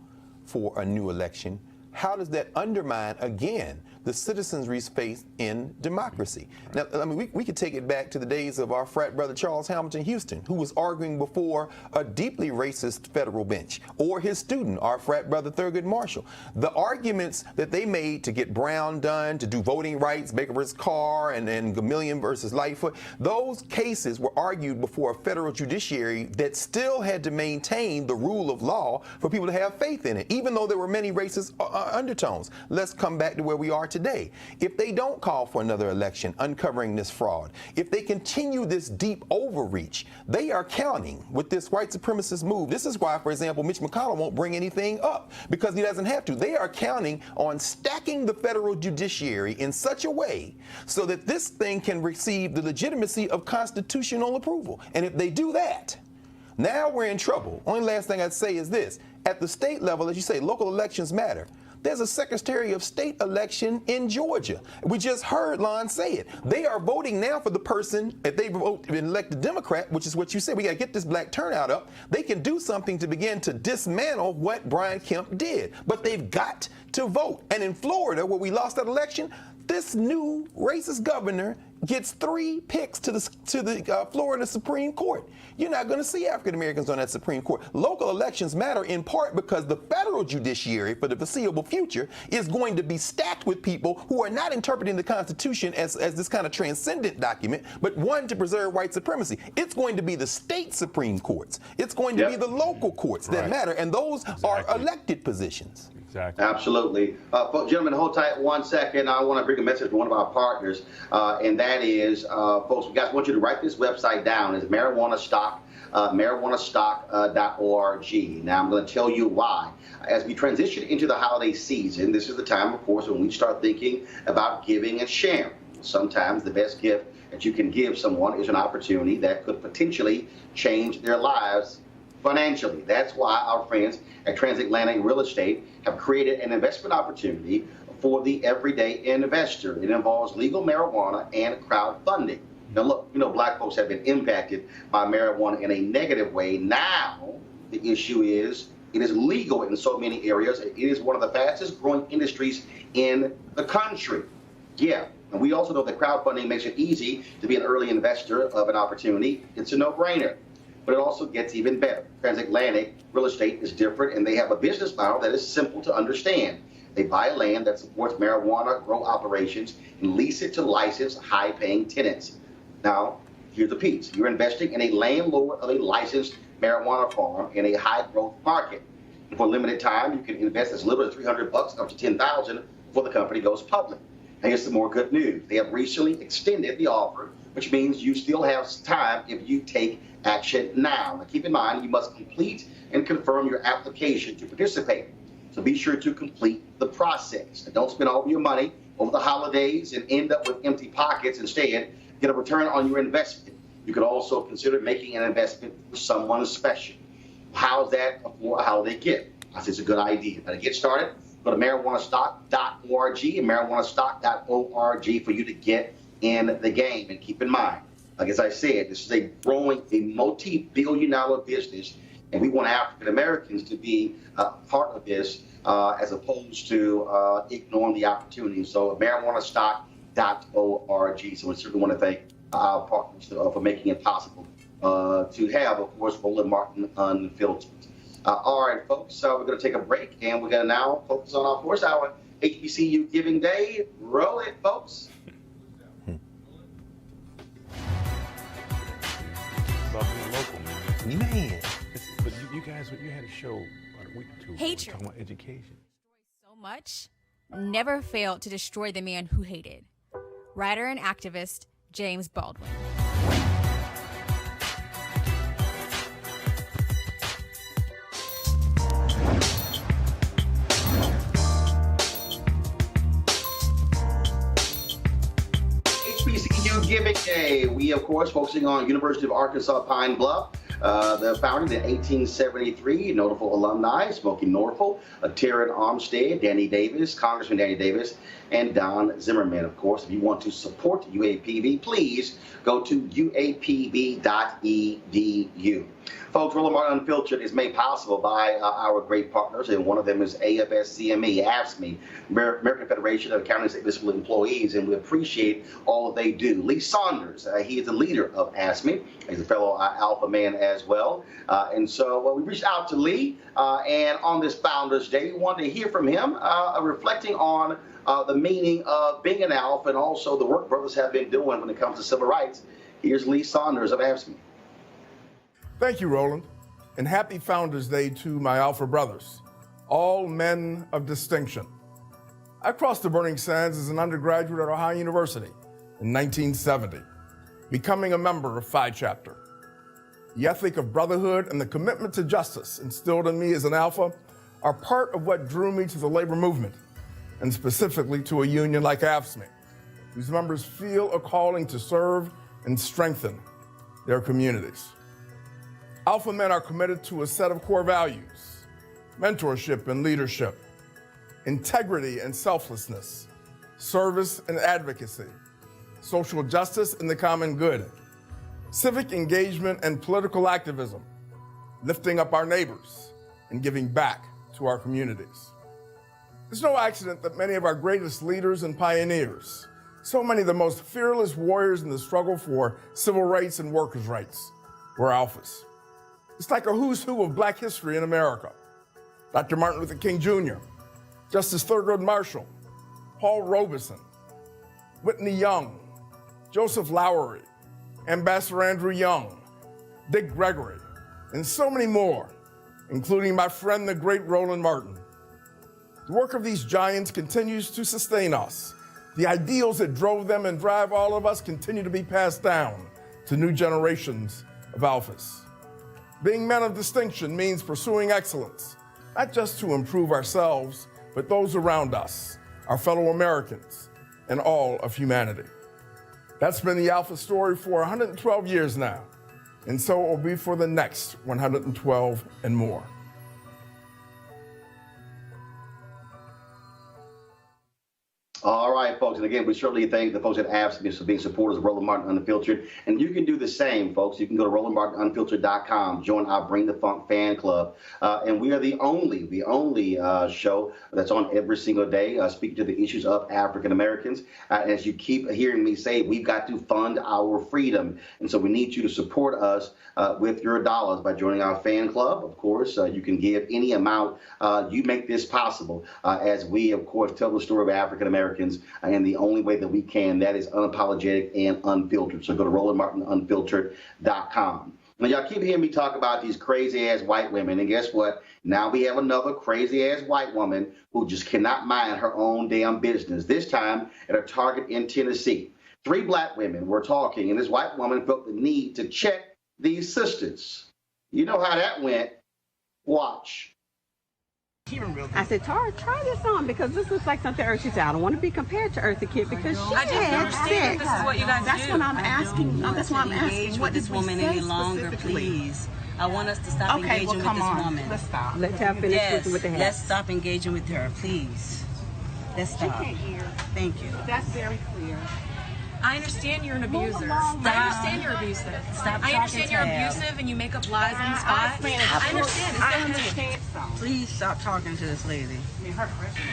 for a new election, how does that undermine, again, the citizenry's faith in democracy? Now, I mean, we could take it back to the days of our frat brother Charles Hamilton Houston, who was arguing before a deeply racist federal bench, or his student, our frat brother Thurgood Marshall. The arguments that they made to get Brown done, to do voting rights, Baker versus Carr, and Gamillion versus Lightfoot, those cases were argued before a federal judiciary that still had to maintain the rule of law for people to have faith in it, even though there were many racist undertones. Let's come back to where we are today. If they don't call for another election uncovering this fraud, if they continue this deep overreach, they are counting with this white supremacist move. This is why, for example, Mitch McConnell won't bring anything up, because he doesn't have to. They are counting on stacking the federal judiciary in such a way so that this thing can receive the legitimacy of constitutional approval. And if they do that, now we're in trouble. Only last thing I'd say is this. At the state level, as you say, local elections matter. There's a Secretary of State election in Georgia. We just heard Lon say it. They are voting now for the person, if they vote and elect a Democrat, which is what you said, we got to get this black turnout up. They can do something to begin to dismantle what Brian Kemp did. But they've got to vote. And in Florida, where we lost that election, this new racist governor gets 3 picks to the Florida Supreme Court. You're not going to see African Americans on that Supreme Court. Local elections matter in part because the federal judiciary for the foreseeable future is going to be stacked with people who are not interpreting the Constitution as this kind of transcendent document, but one to preserve white supremacy. It's going to be the state Supreme Courts. It's going to be the local courts that matter, and those are elected positions. Exactly. Absolutely. Gentlemen, hold tight 1 second. I want to bring a message to one of our partners, and that is, folks, we guys want you to write this website down. It's marijuanastock.org. Now, I'm going to tell you why. As we transition into the holiday season, this is the time, of course, when we start thinking about giving and sharing. Sometimes the best gift that you can give someone is an opportunity that could potentially change their lives financially. That's why our friends at Transatlantic Real Estate have created an investment opportunity for the everyday investor. It involves legal marijuana and crowdfunding. Now, look, black folks have been impacted by marijuana in a negative way. Now, the issue is, It is legal in so many areas. It is one of the fastest growing industries in the country. Yeah, and we also know that crowdfunding makes it easy to be an early investor of an opportunity. It's a no-brainer, but it also gets even better. Transatlantic real estate is different, and they have a business model that is simple to understand. They buy land that supports marijuana grow operations and lease it to licensed, high-paying tenants. Now, here's the piece. You're investing in a landlord of a licensed marijuana farm in a high-growth market. And for a limited time, you can invest as little as $300 up to $10,000 before the company goes public. And here's some more good news. They have recently extended the offer, which means you still have time if you take action now. Now, keep in mind, you must complete and confirm your application to participate. So be sure to complete the process. And don't spend all of your money over the holidays and end up with empty pockets. Instead, get a return on your investment. You could also consider making an investment for someone special. How's that for a holiday gift? I think it's a good idea. Now, to get started, go to marijuanastock.org and marijuanastock.org for you to get in the game. And keep in mind, like as I said, this is a multi-billion-dollar business, and we want African Americans to be part of this as opposed to ignoring the opportunity. So marijuanastock.org. So we certainly want to thank our partners for making it possible to have, of course, Roland Martin Unfiltered. All right, folks, we're going to take a break, and we're going to now focus on, of course, our HBCU Giving Day. Roll it, folks. About being local, man. Man. But you guys, you had a show about a week or two Hatred. talking about education. So much never failed to destroy the man who hated. Writer and activist James Baldwin. HBCU Giving Day. We, of course, focusing on University of Arkansas Pine Bluff. The founded in 1873, notable alumni, Smokey Norfolk, Taryn Armstead, Danny Davis, Congressman Danny Davis, and Don Zimmerman. Of course, if you want to support UAPB, please go to uapb.edu. Folks, Roland Martin Unfiltered is made possible by our great partners, and one of them is AFSCME, American Federation of County and State Municipal Employees, and we appreciate all that they do. Lee Saunders, he is the leader of AFSCME. He's a fellow Alpha man as well. And so we reached out to Lee, and on this Founders Day, we wanted to hear from him, reflecting on the meaning of being an Alpha and also the work brothers have been doing when it comes to civil rights. Here's Lee Saunders of AFSCME. Thank you, Roland, and happy Founders Day to my Alpha brothers, all men of distinction. I crossed the burning sands as an undergraduate at Ohio University in 1970, becoming a member of Phi Chapter. The ethic of brotherhood and the commitment to justice instilled in me as an Alpha are part of what drew me to the labor movement, and specifically to a union like AFSCME, whose members feel a calling to serve and strengthen their communities. Alpha men are committed to a set of core values: mentorship and leadership, integrity and selflessness, service and advocacy, social justice and the common good, civic engagement and political activism, lifting up our neighbors, and giving back to our communities. It's no accident that many of our greatest leaders and pioneers, so many of the most fearless warriors in the struggle for civil rights and workers' rights, were Alphas. It's like a who's who of Black history in America. Dr. Martin Luther King Jr., Justice Thurgood Marshall, Paul Robeson, Whitney Young, Joseph Lowery, Ambassador Andrew Young, Dick Gregory, and so many more, including my friend, the great Roland Martin. The work of these giants continues to sustain us. The ideals that drove them and drive all of us continue to be passed down to new generations of Alphas. Being men of distinction means pursuing excellence, not just to improve ourselves, but those around us, our fellow Americans, and all of humanity. That's been the Alpha story for 112 years now, and so it will be for the next 112 and more. All right, folks. And again, we certainly thank the folks at AFSCME for being supporters of Roland Martin Unfiltered. And you can do the same, folks. You can go to RolandMartinUnfiltered.com, join our Bring the Funk fan club. And we are the only show that's on every single day, speaking to the issues of African Americans. As you keep hearing me say, we've got to fund our freedom. And so we need you to support us with your dollars by joining our fan club. Of course, you can give any amount. You make this possible as we, of course, tell the story of African Americans in the only way that we can. That is unapologetic and unfiltered. So go to RolandMartinUnfiltered.com. Now, y'all keep hearing me talk about these crazy-ass white women, and guess what? Now we have another crazy-ass white woman who just cannot mind her own damn business, this time at a Target in Tennessee. 3 black women were talking, and this white woman felt the need to check these sisters. You know how that went. Watch. I said, Tara, try this on because this looks like something Eartha said. I don't want to be compared to Eartha Kitt because she had sex. This is what you guys That's do. what I'm asking. That's why I'm asking. What this did we woman say any longer, specifically? please. I want us to stop engaging with this woman. Let's stop. Let's have finish Yes, with the head. let's stop engaging with her, please. Let's stop. She can't hear. Thank you. That's very clear. I understand you're an abuser. Stop. I understand you're abusive. Stop I understand talking you're to abusive and you make up lies on the spot. I understand. I understand some. Please stop talking to this lady. I mean, her question.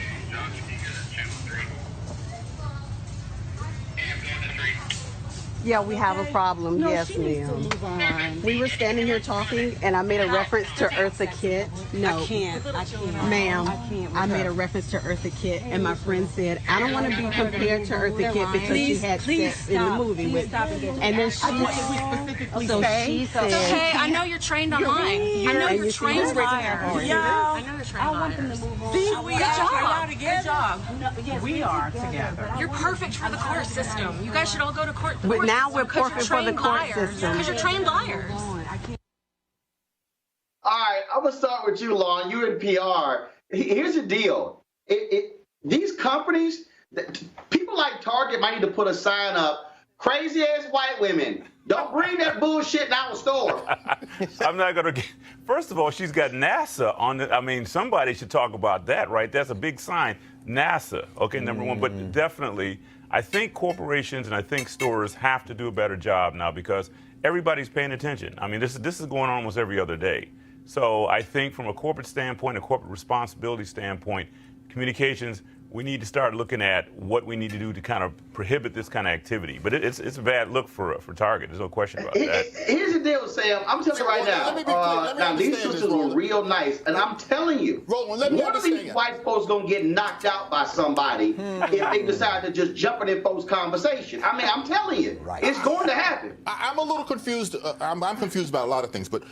Yeah, we have a problem. Yes, ma'am. We were standing here talking, and I made a reference to Eartha Kitt. No, I can't. ma'am. I made a reference to Eartha Kitt, and my friend said, I don't want to be compared to Eartha Kitt because she had sex in the movie with. And then she said, Okay, I know you're trained online. I know you're trained liar. I know you're trained liar. Good job. We are together. You're perfect for the court system. You guys should all go to court. But now we're perfect for the court system. Because you're trained liars. All right, I'm going to start with you, Lon. You in PR. Here's the deal. These companies, people like Target might need to put a sign up, crazy-ass white women. Don't bring that bullshit in our store. I'm not going to. First of all, she's got NASA on it. I mean, somebody should talk about that, right? That's a big sign. NASA. Okay, number one. But definitely, I think corporations and I think stores have to do a better job now because everybody's paying attention. I mean, this is going on almost every other day. So I think from a corporate standpoint, a corporate responsibility standpoint, communications, we need to start looking at what we need to do to kind of prohibit this kind of activity. But it's a bad look for Target. There's no question about that. Here's the deal, Sam. I'm telling you right now. Now, these sisters were real nice, and I'm telling you, one of these white folks gonna get knocked out by somebody if they decide to just jump in their folks' conversation. I mean, I'm telling you, it's going to happen. I'm a little confused. I'm confused about a lot of things. But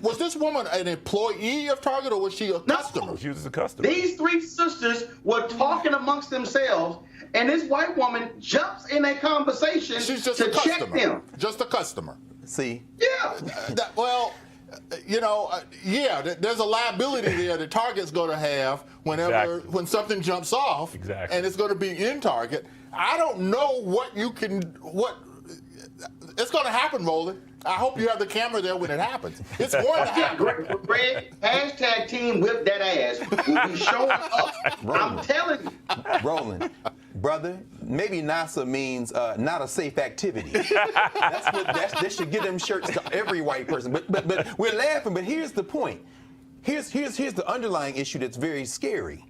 was this woman an employee of Target or was she a customer? She was a customer. These 3 sisters were talking amongst themselves, and this white woman jumps in a conversation to check them. Just a customer. See? Yeah. There's a liability there that Target's going to have when something jumps off, and it's going to be in Target. I don't know what it's going to happen, Roland. I hope you have the camera there when it happens. It's going to happen. Greg, hashtag team whip that ass will be showing up. I'm telling you. Roland, brother, maybe NASA means not a safe activity. They should give them shirts to every white person. But we're laughing, but here's the point. Here's the underlying issue that's very scary.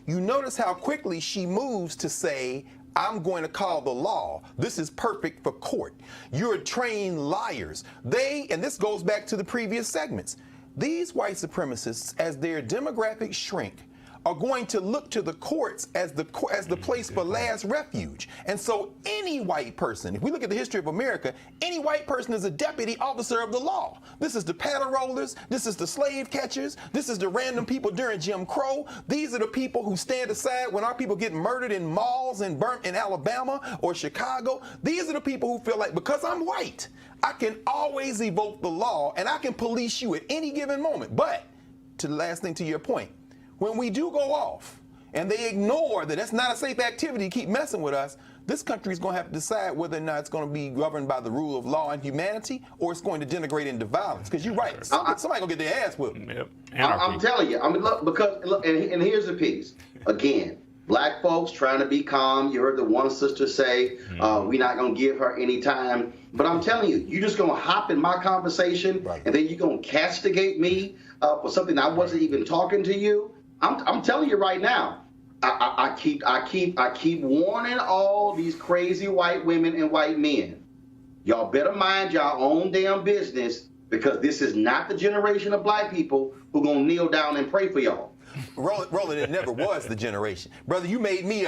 You notice how quickly she moves to say, I'm going to call the law. This is perfect for court. You're trained liars. And this goes back to the previous segments, these white supremacists, as their demographics shrink, are going to look to the courts as the place for last refuge. And so any white person, if we look at the history of America, any white person is a deputy officer of the law. This is the paddle rollers, this is the slave catchers, this is the random people during Jim Crow. These are the people who stand aside when our people get murdered in malls and burnt in Alabama or Chicago. These are the people who feel like, because I'm white, I can always evoke the law and I can police you at any given moment. But, to the last thing to your point, when we do go off and they ignore that that's not a safe activity, keep messing with us, this country is going to have to decide whether or not it's going to be governed by the rule of law and humanity or it's going to degenerate into violence. Because you're right. Somebody going to get their ass whipped. I'm telling you. I mean, look, and here's the piece. Again, Black folks trying to be calm. You heard the one sister say, we're not going to give her any time. But I'm telling you, you're just going to hop in my conversation, and then you're going to castigate me for something I wasn't even talking to you. I'm telling you right now, I keep warning all these crazy white women and white men. Y'all better mind your own damn business, because this is not the generation of black people who are going to kneel down and pray for y'all. Roland, it never was the generation, brother. You made me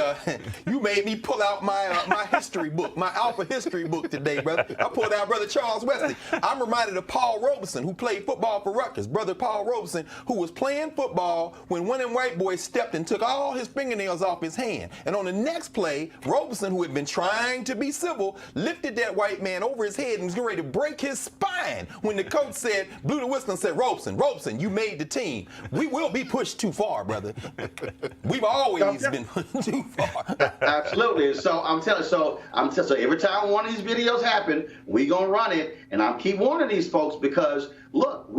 pull out my history book, my Alpha history book today, brother. I pulled out Brother Charles Wesley. I'm reminded of Paul Robeson, who played football for Rutgers. Brother Paul Robeson, who was playing football when one of them white boys stepped and took all his fingernails off his hand. And on the next play, Robeson, who had been trying to be civil, lifted that white man over his head and was getting ready to break his spine when the coach said, blew the whistle and said, Robeson, you made the team. We will be pushed too far, brother. We've always been too far. Absolutely. So I'm telling. So every time one of these videos happen, we gonna run it, and I'm keep warning these folks, because look,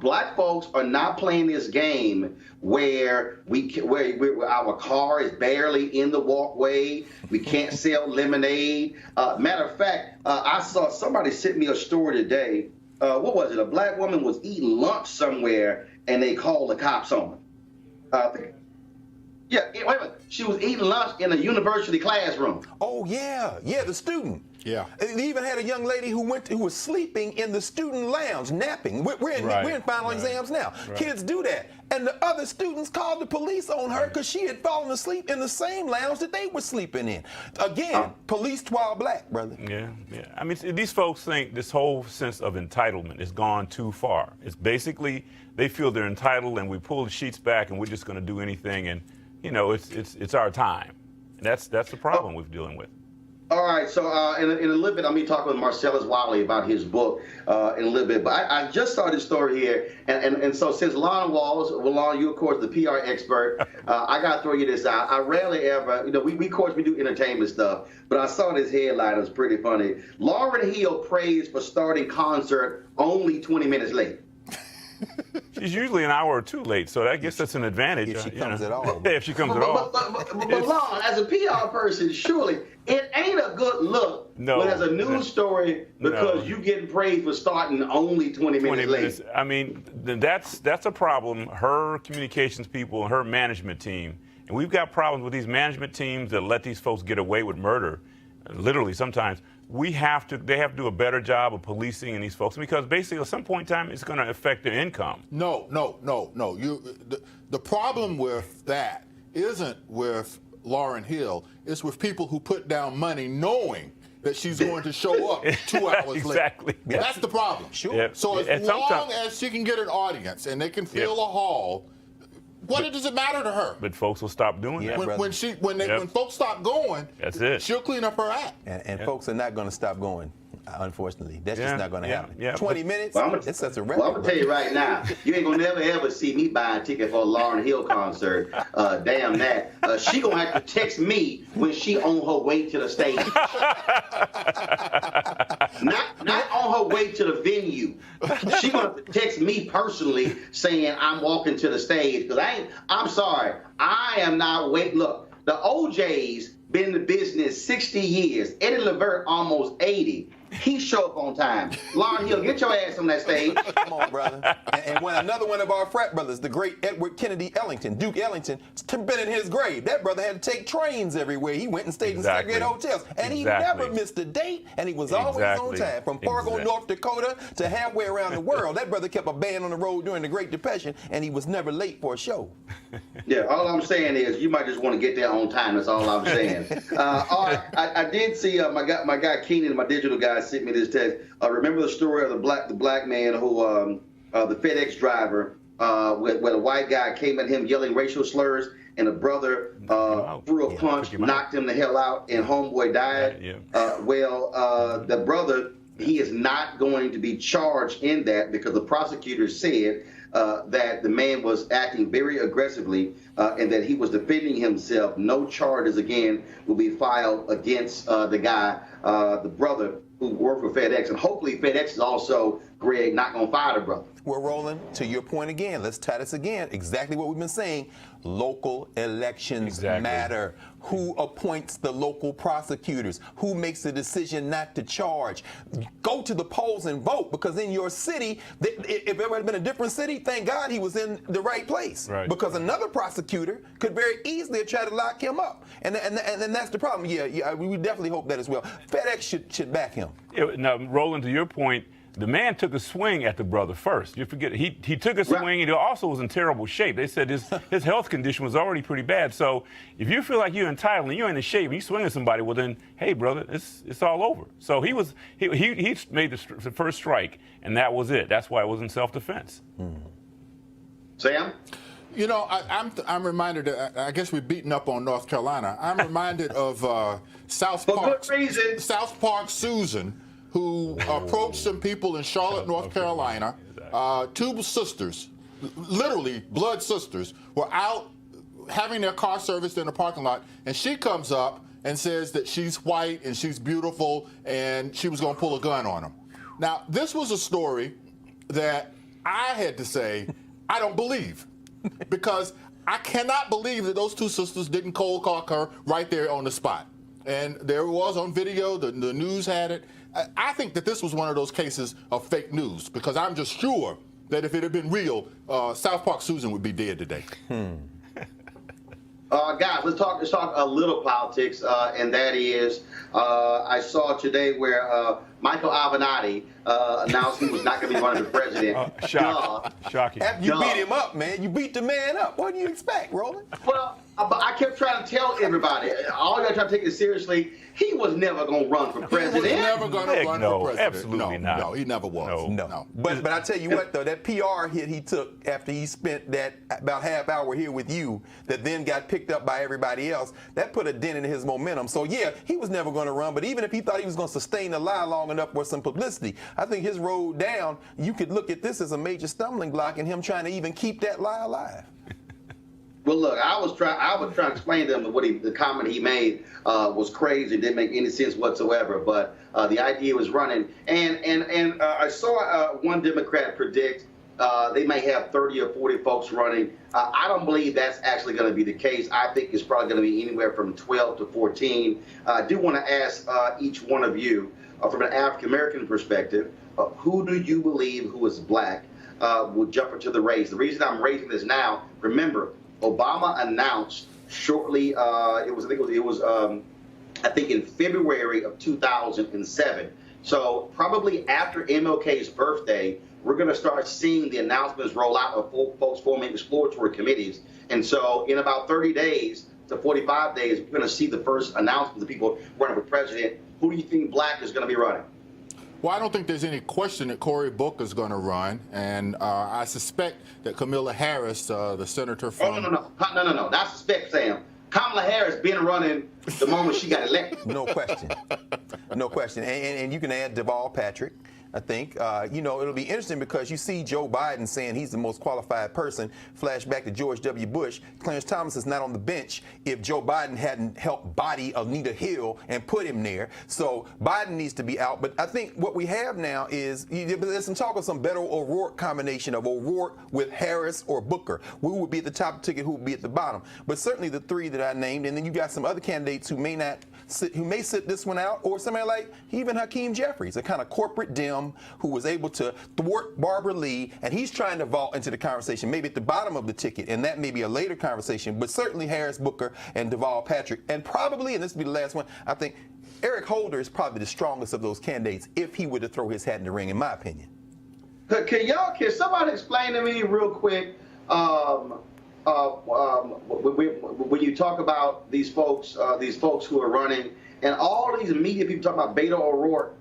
black folks are not playing this game where our car is barely in the walkway. We can't sell lemonade. Matter of fact, I saw somebody sent me a story today. What was it? A black woman was eating lunch somewhere, and they called the cops on her. Wait a minute. She was eating lunch in a university classroom. Oh yeah, the student. Yeah. They even had a young lady who was sleeping in the student lounge, napping. We're in final exams now. Right. Kids do that, and the other students called the police on her because she had fallen asleep in the same lounge that they were sleeping in. Again, police while black, brother. Yeah. I mean, these folks think this whole sense of entitlement has gone too far. It's basically they feel they're entitled, and we pull the sheets back, and we're just going to do anything, and it's our time. And that's the problem we're dealing with. All right, so in a little bit, I'm going to be talking with Marcellus Wiley about his book in a little bit. But I just saw this story here, and so since Lon Walls, you, of course, the PR expert, I got to throw you this out. I rarely ever, we of course, we do entertainment stuff, but I saw this headline. It was pretty funny. Lauryn Hill praised for starting concert only 20 minutes late. She's usually an hour or two late, so I guess that's an advantage. If she comes at all. If she comes at all. But Lon, as a PR person, surely it ain't a good look when there's a news story because you getting praised for starting only 20 minutes late. I mean, that's a problem. Her communications people and her management team, and we've got problems with these management teams that let these folks get away with murder, literally sometimes. They have to do a better job of policing these folks, because basically at some point in time it's going to affect their income. No. The problem with that isn't with Lauryn Hill. It's with people who put down money knowing that she's going to show up 2 hours exactly. late. That's the problem. Sure. Yeah. So as long as she can get an audience and they can fill a hall, what does it matter to her? But folks will stop doing that. When folks stop going, that's it. She'll clean up her act. And folks are not going to stop going. Unfortunately, that's just not going to happen. 20 minutes, it sets a record. Well, I'm going to tell you right now, you ain't going to never, ever see me buy a ticket for a Lauryn Hill concert. Damn that. She going to have to text me when she on her way to the stage. not on her way to the venue. She going to text me personally saying I'm walking to the stage, because I'm sorry. I am not waiting. Look, the OJ's been in the business 60 years. Eddie Levert almost 80. He show up on time. Lauryn Hill, get your ass on that stage. Come on, brother. And when another one of our frat brothers, the great Edward Kennedy Ellington, Duke Ellington, been in his grave. That brother had to take trains everywhere. He went and stayed in segregated hotels. And he never missed a date, and he was always on time. From Fargo, North Dakota to halfway around the world. That brother kept a band on the road during the Great Depression, and he was never late for a show. Yeah, all I'm saying is you might just want to get there on time. That's all I'm saying. All right, I did see my guy Keenan, my digital guy, sent me this text. Remember the story of the black man who the FedEx driver where the white guy came at him yelling racial slurs, and the brother threw a punch, knocked him the hell out, and homeboy died. The brother, he is not going to be charged in that, because the prosecutor said that the man was acting very aggressively and that he was defending himself. No charges again will be filed against the guy, the brother who worked for FedEx, and hopefully FedEx is also, Greg, not going to fire the brother. Well, Roland, to your point again, let's tie this again. Exactly what we've been saying. Local elections matter. Who appoints the local prosecutors? Who makes the decision not to charge? Go to the polls and vote, because in your city, if it had been a different city, thank God he was in the right place. Right. Because another prosecutor could very easily have tried to lock him up. And that's the problem. Yeah, we definitely hope that as well. FedEx should back him. Now, Roland, to your point, the man took a swing at the brother first. You forget, he took a swing, and he also was in terrible shape. They said his health condition was already pretty bad. So if you feel like you're entitled and you're in the shape and you swing at somebody, well then, hey brother, it's all over. So he made the first strike, and that was it. That's why it was in self-defense. Sam? You know, I'm reminded. I guess we're beating up on North Carolina. I'm reminded of South Park Susan, who approached some people in Charlotte, North Carolina. Two sisters, literally blood sisters, were out having their car serviced in a parking lot, and she comes up and says that she's white and she's beautiful and she was going to pull a gun on them. Now, this was a story that I had to say I don't believe, because I cannot believe that those two sisters didn't cold call her right there on the spot. And there it was on video, the news had it. I think that this was one of those cases of fake news, because I'm just sure that if it had been real, South Park Susan would be dead today. Guys, let's talk a little politics, and that is, I saw today where Michael Avenatti announced he was not going to be running for president. Shocking. You beat him up, man. You beat the man up. What do you expect, Roland? Well, but I kept trying to tell everybody, all you got to try to take it seriously, he was never going to run for president. He was never going to run for president. Absolutely not. No, he never was. No. But I tell you what, though, that PR hit he took after he spent that about half hour here with you, that then got picked up by everybody else, that put a dent in his momentum. So, yeah, he was never going to run. But even if he thought he was going to sustain the lie long enough for some publicity, I think his road down, you could look at this as a major stumbling block in him trying to even keep that lie alive. Well, look, I was trying to explain to him that the comment he made was crazy, didn't make any sense whatsoever. But the idea was running, and I saw one Democrat predict they may have 30 or 40 folks running. I don't believe that's actually going to be the case. I think it's probably going to be anywhere from 12 to 14. I do want to ask each one of you, from an African American perspective, who do you believe who is black will jump into the race? The reason I'm raising this now, remember, Obama announced shortly, I think in February of 2007. So probably after MLK's birthday, we're going to start seeing the announcements roll out of folks forming exploratory committees. And so in about 30 days to 45 days, we're going to see the first announcements of people running for president. Who do you think black is going to be running? Well, I don't think there's any question that Cory Booker is going to run, and I suspect that Kamala Harris, the senator from... Oh, no, not suspect, Sam. Kamala Harris been running the moment she got elected. No question. No question. And you can add Deval Patrick. I think, it'll be interesting because you see Joe Biden saying he's the most qualified person. Flashback to George W. Bush. Clarence Thomas is not on the bench if Joe Biden hadn't helped body Anita Hill and put him there. So Biden needs to be out. But I think what we have now is there's some talk of some Beto O'Rourke combination of O'Rourke with Harris or Booker. Who would be at the top of the ticket, who would be at the bottom. But certainly the three that I named, and then you got some other candidates who may sit this one out, or somebody like even Hakeem Jeffries, a kind of corporate Dem who was able to thwart Barbara Lee, and he's trying to vault into the conversation, maybe at the bottom of the ticket, and that may be a later conversation, but certainly Harris, Booker, and Deval Patrick, and probably, and this will be the last one, I think Eric Holder is probably the strongest of those candidates if he were to throw his hat in the ring, in my opinion. Can somebody explain to me real quick, when you talk about these folks who are running, and all these media people talk about Beto O'Rourke,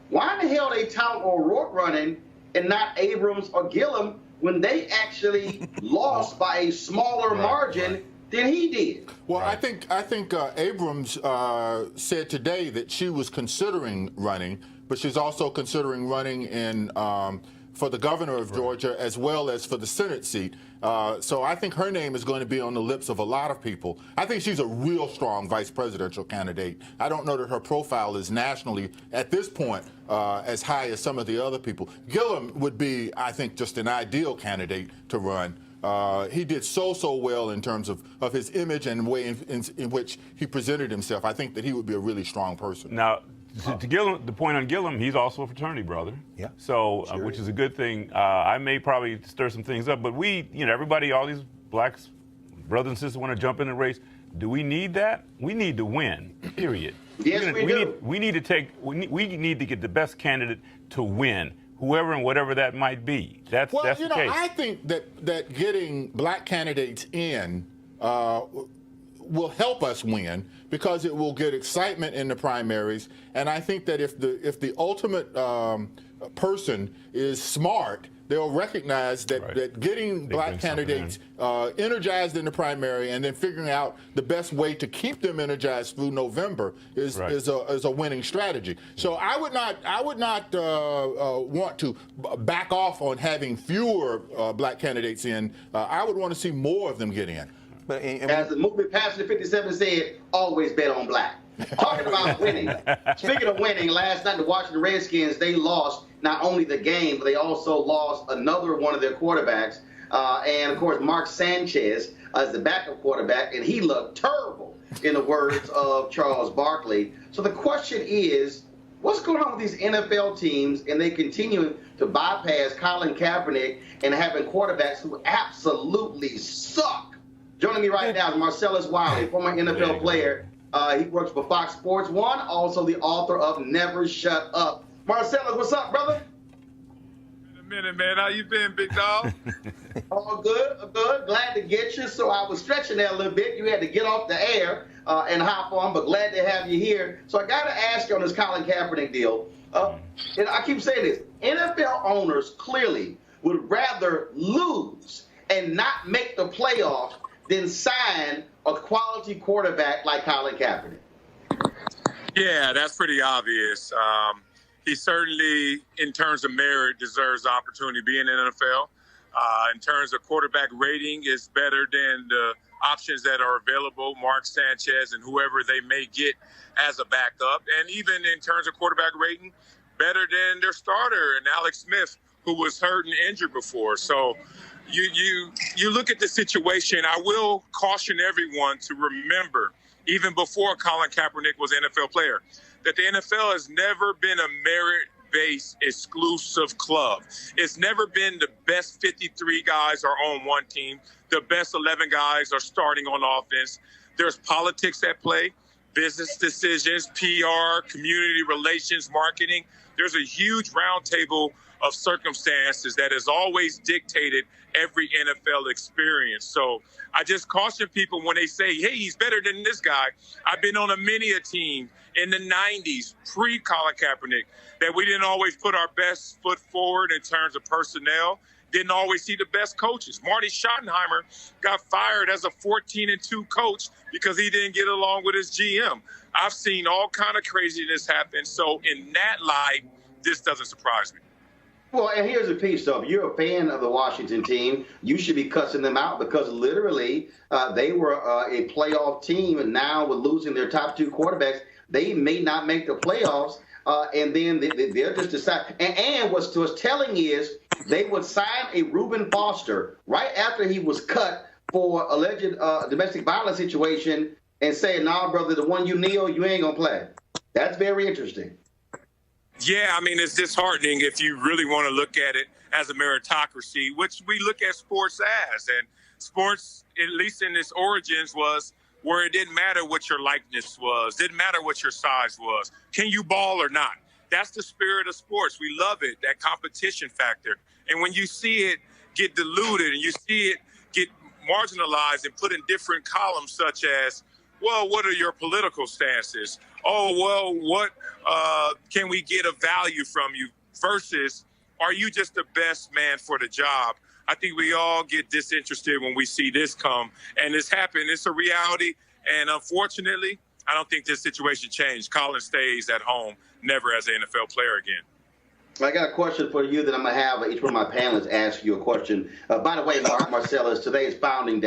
why in the hell they tout O'Rourke running and not Abrams or Gillum when they actually lost by a smaller margin than he did? Well, I think Abrams said today that she was considering running, but she's also considering running in for the governor of Georgia as well as for the Senate seat. So I think her name is going to be on the lips of a lot of people. I think she's a real strong vice presidential candidate. I don't know that her profile is nationally, at this point, as high as some of the other people. Gillum would be, I think, just an ideal candidate to run. He did so well in terms of his image and the way in which he presented himself. I think that he would be a really strong person. Now, to Gillum, the point on Gillum, he's also a fraternity brother. Yeah. So, which is a good thing. I may probably stir some things up, but everybody, all these blacks, brothers and sisters want to jump in the race. Do we need that? We need to win, period. Yes, we do. We need to get the best candidate to win, whoever and whatever that might be. That's the case. I think that getting black candidates in will help us win because it will get excitement in the primaries. And I think that if the ultimate person is smart, they'll recognize that getting black candidates energized in the primary and then figuring out the best way to keep them energized through November is a winning strategy. So I would not want to back off on having fewer black candidates in. I would want to see more of them get in. But as the movie Passion 57 said, always bet on black. Talking about winning. Speaking of winning, last night the Washington Redskins, they lost not only the game, but they also lost another one of their quarterbacks. And, of course, Mark Sanchez is the backup quarterback, and he looked terrible, in the words of Charles Barkley. So the question is, what's going on with these NFL teams, and they continue to bypass Colin Kaepernick and having quarterbacks who absolutely suck? Joining me right now is Marcellus Wiley, former NFL player. He works for Fox Sports 1, also the author of Never Shut Up. Marcellus, what's up, brother? In a minute, man. How you been, big dog? All good, good. Glad to get you. So I was stretching there a little bit. You had to get off the air and hop on, but glad to have you here. So I got to ask you on this Colin Kaepernick deal. And I keep saying this. NFL owners clearly would rather lose and not make the playoffs than sign a quality quarterback like Colin Kaepernick. Yeah, that's pretty obvious. He certainly, in terms of merit, deserves the opportunity to be in the NFL. In terms of quarterback rating, is better than the options that are available, Mark Sanchez and whoever they may get as a backup. And even in terms of quarterback rating, better than their starter and Alex Smith, who was hurt and injured before. So you look at the situation. I will caution everyone to remember, even before Colin Kaepernick was an NFL player, that the NFL has never been a merit-based exclusive club. It's never been the best 53 guys are on one team. The best 11 guys are starting on offense. There's politics at play, business decisions, PR, community relations, marketing. There's a huge roundtable of circumstances that has always dictated every NFL experience. So I just caution people when they say, hey, he's better than this guy. I've been on many a team in the 90s, pre-Colin Kaepernick, that we didn't always put our best foot forward in terms of personnel, didn't always see the best coaches. Marty Schottenheimer got fired as a 14-2 coach because he didn't get along with his GM. I've seen all kind of craziness happen. So in that light, this doesn't surprise me. Well, and here's the piece, though. If you're a fan of the Washington team, you should be cussing them out because literally they were a playoff team, and now with losing their top two quarterbacks, they may not make the playoffs, and then they'll just decide. And what's telling is they would sign a Reuben Foster right after he was cut for alleged domestic violence situation and say, nah, brother, the one you kneel, you ain't going to play. That's very interesting. Yeah, I mean, it's disheartening if you really want to look at it as a meritocracy, which we look at sports as. And sports, at least in its origins, was where it didn't matter what your likeness was, didn't matter what your size was. Can you ball or not? That's the spirit of sports. We love it, that competition factor. And when you see it get diluted and you see it get marginalized and put in different columns such as, well, what are your political stances? Oh, well, what can we get of value from you? Versus, are you just the best man for the job? I think we all get disinterested when we see this come. And it's happened. It's a reality. And unfortunately, I don't think this situation changed. Colin stays at home, never as an NFL player again. I got a question for you that I'm going to have each one of my panelists ask you a question. By the way, Marcellus, today is Founders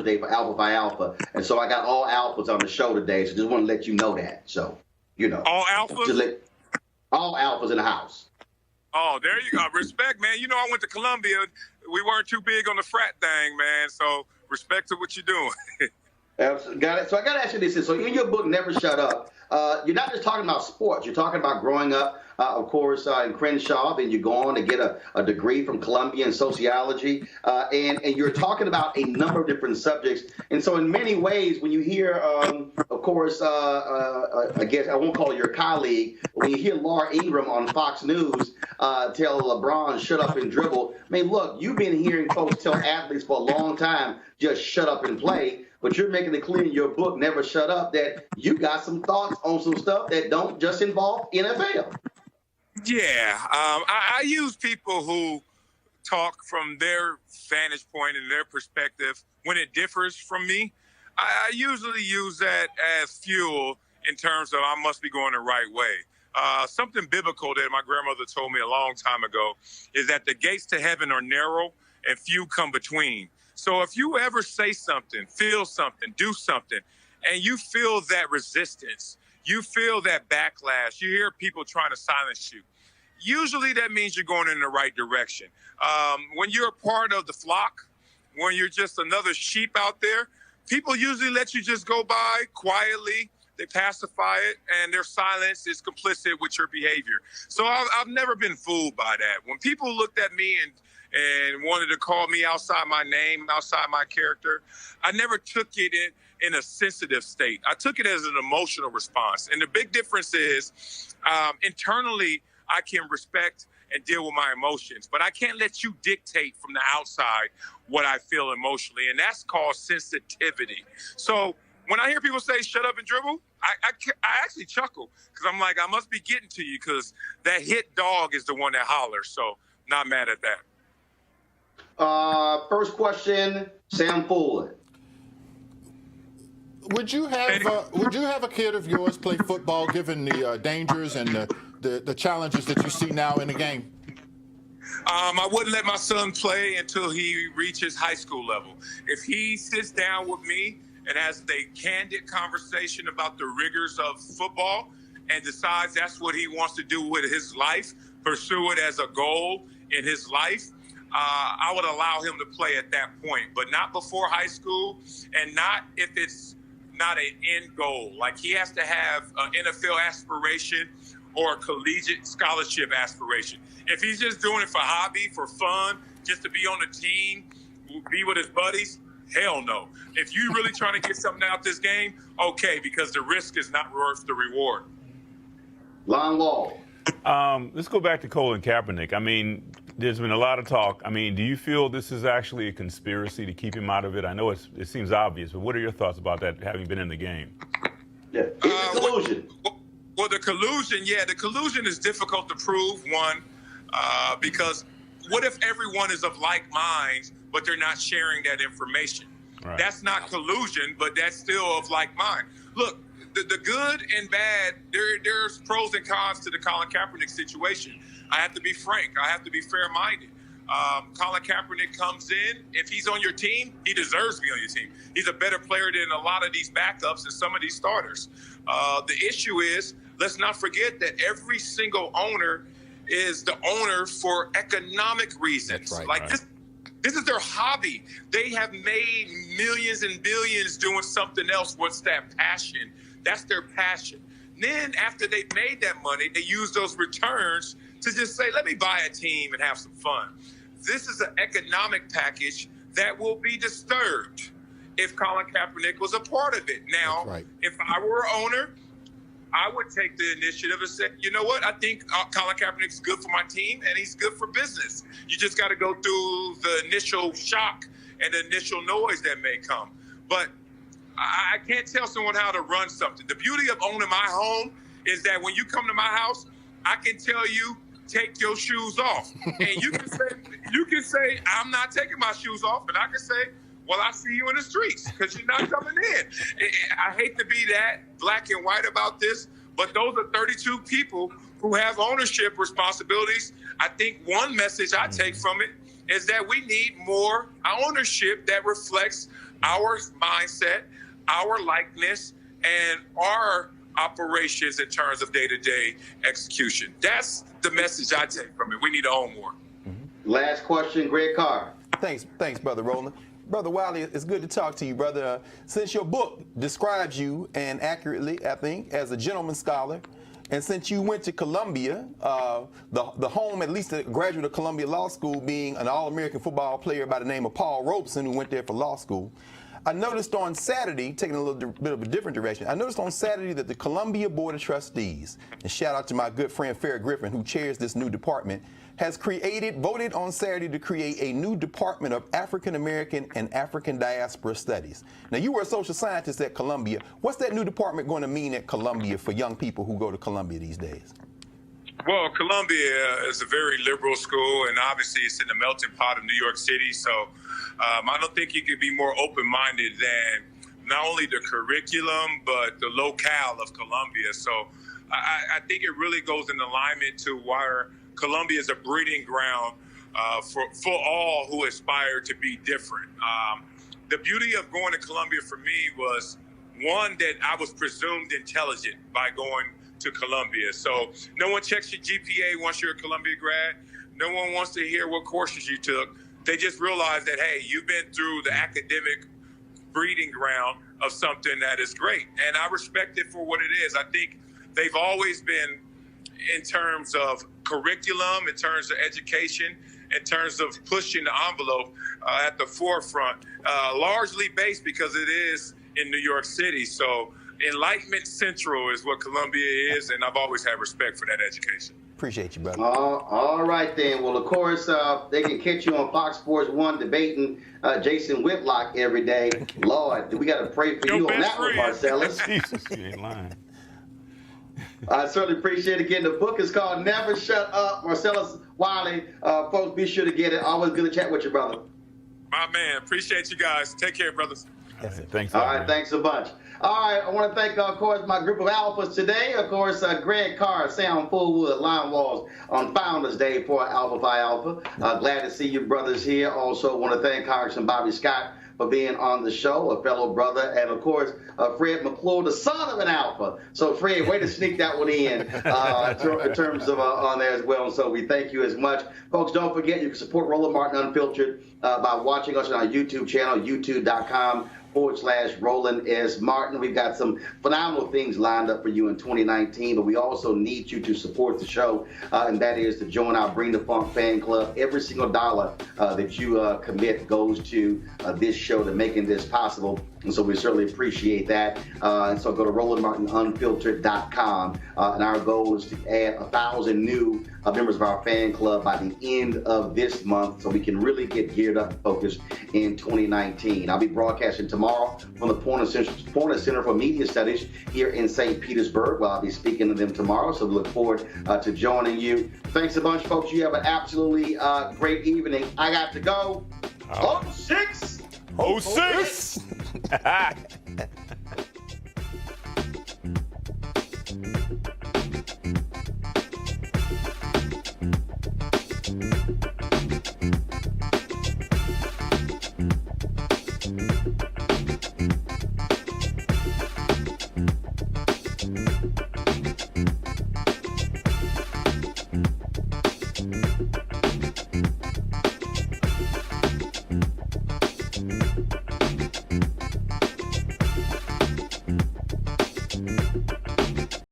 Day for Alpha Phi Alpha, and so I got all alphas on the show today, so just want to let you know that. So, you know. All alphas? All alphas in the house. Oh, there you go. Respect, man. You know, I went to Columbia. We weren't too big on the frat thing, man, so respect to what you're doing. Got it. So I got to ask you this. So in your book, Never Shut Up, you're not just talking about sports. You're talking about growing up, of course, in Crenshaw. Then you go on to get a degree from Columbia in sociology. And you're talking about a number of different subjects. And so in many ways, when you hear, of course, I guess I won't call it your colleague, when you hear Laura Ingraham on Fox News tell LeBron, shut up and dribble. I mean, look, you've been hearing folks tell athletes for a long time, just shut up and play. But you're making it clear in your book, Never Shut Up, that you got some thoughts on some stuff that don't just involve NFL. Yeah, I use people who talk from their vantage point and their perspective when it differs from me. I usually use that as fuel in terms of I must be going the right way. Something biblical that my grandmother told me a long time ago is that the gates to heaven are narrow and few come between. So if you ever say something, feel something, do something, and you feel that resistance, you feel that backlash, you hear people trying to silence you, usually that means you're going in the right direction. When you're a part of the flock, when you're just another sheep out there, people usually let you just go by quietly. They pacify it, and their silence is complicit with your behavior. So I've never been fooled by that. When people looked at me and wanted to call me outside my name, outside my character, I never took it in a sensitive state. I took it as an emotional response. And the big difference is internally, I can respect and deal with my emotions, but I can't let you dictate from the outside what I feel emotionally, and that's called sensitivity. So when I hear people say, shut up and dribble, I actually chuckle because I'm like, I must be getting to you because that hit dog is the one that hollers, so not mad at that. First question, Sam Foley. Would you have a kid of yours play football given the dangers and the challenges that you see now in the game? I wouldn't let my son play until he reaches high school level. If he sits down with me and has a candid conversation about the rigors of football and decides that's what he wants to do with his life, pursue it as a goal in his life, I would allow him to play at that point, but not before high school and not if it's not an end goal. Like he has to have an NFL aspiration or a collegiate scholarship aspiration. If he's just doing it for hobby, for fun, just to be on the team, be with his buddies, hell no. If you're really trying to get something out this game, okay, because the risk is not worth the reward. Lon Wall. Let's go back to Colin Kaepernick. I mean, there's been a lot of talk. I mean, do you feel this is actually a conspiracy to keep him out of it? I know it seems obvious, but what are your thoughts about that, having been in the game? Yeah, it's a collusion. Well, the collusion is difficult to prove, one, because what if everyone is of like minds, but they're not sharing that information? Right. That's not collusion, but that's still of like mind. Look, the good and bad, there's pros and cons to the Colin Kaepernick situation. I have to be frank. I have to be fair-minded. Colin Kaepernick comes in. If he's on your team, he deserves to be on your team. He's a better player than a lot of these backups and some of these starters. The issue is, let's not forget that every single owner is the owner for economic reasons. That's right, This is their hobby. They have made millions and billions doing something else. What's that passion? That's their passion. Then after they made that money, they use those returns to just say, let me buy a team and have some fun. This is an economic package that will be disturbed if Colin Kaepernick was a part of it. Now, if I were an owner, I would take the initiative and say, you know what, I think Colin Kaepernick's good for my team and he's good for business. You just got to go through the initial shock and the initial noise that may come. But I can't tell someone how to run something. The beauty of owning my home is that when you come to my house, I can tell you, take your shoes off. And you can say, I'm not taking my shoes off. And I can say, well, I see you in the streets because you're not coming in. I hate to be that black and white about this, But those are 32 people who have ownership responsibilities. I think one message I take from it is that we need more ownership that reflects our mindset, our likeness, and our operations in terms of day-to-day execution. That's the message I take from it. We need to own more. Last question, Greg Carr. Thanks, Brother Roland. Brother Wiley, it's good to talk to you, brother. Since your book describes you, and accurately, I think, as a gentleman scholar, and since you went to Columbia, the home, at least a graduate of Columbia Law School, being an All-American football player by the name of Paul Robeson, who went there for law school, I noticed on Saturday, taking a little bit of a different direction, I noticed on Saturday that the Columbia Board of Trustees, and shout out to my good friend Farrah Griffin, who chairs this new department, has voted on Saturday to create a new Department of African American and African Diaspora Studies. Now, you were a social scientist at Columbia. What's that new department going to mean at Columbia for young people who go to Columbia these days? Well, Columbia is a very liberal school, and obviously it's in the melting pot of New York City. So I don't think you could be more open-minded than not only the curriculum, but the locale of Columbia. So I think it really goes in alignment to where Columbia is a breeding ground for all who aspire to be different. The beauty of going to Columbia for me was, one, that I was presumed intelligent by going to Columbia. So no one checks your GPA once you're a Columbia grad. No one wants to hear what courses you took. They just realize that, hey, you've been through the academic breeding ground of something that is great. And I respect it for what it is. I think they've always been, in terms of curriculum, in terms of education, in terms of pushing the envelope at the forefront, largely based because it is in New York City. So Enlightenment Central is what Columbia is, and I've always had respect for that education. Appreciate you, brother. All right, then. Well, of course, they can catch you on Fox Sports 1 debating Jason Whitlock every day. Lord, we got to pray for you on that one, Marcellus. Jesus, you ain't lying. I certainly appreciate it. Again, the book is called Never Shut Up. Marcellus Wiley. Folks, be sure to get it. Always good to chat with you, brother. My man. Appreciate you guys. Take care, brothers. Yes, thanks. All right, thanks a bunch. All right, I want to thank, of course, my group of alphas today. Of course, Greg Carr, Sam Fullwood, Line Walls on Founders Day for Alpha Phi Alpha. Glad to see you brothers here. Also want to thank Congressman Bobby Scott for being on the show, a fellow brother, and of course, Fred McClure, the son of an alpha. So Fred, way to sneak that one in terms of on there as well. So we thank you as much. Folks, don't forget you can support Roland Martin Unfiltered by watching us on our YouTube channel, youtube.com/Roland S. Martin. We've got some phenomenal things lined up for you in 2019, but we also need you to support the show, and that is to join our Bring the Funk fan club. Every single dollar that you commit goes to this show, to making this possible, and so we certainly appreciate that. And so go to RolandMartinUnfiltered.com, and our goal is to add 1,000 new members of our fan club by the end of this month, so we can really get geared up and focused in 2019. I'll be broadcasting tomorrow from the Porter Center for Media Studies here in St. Petersburg. Well, I'll be speaking to them tomorrow, so we look forward to joining you. Thanks a bunch, folks. You have an absolutely great evening. I got to go. 06! 06!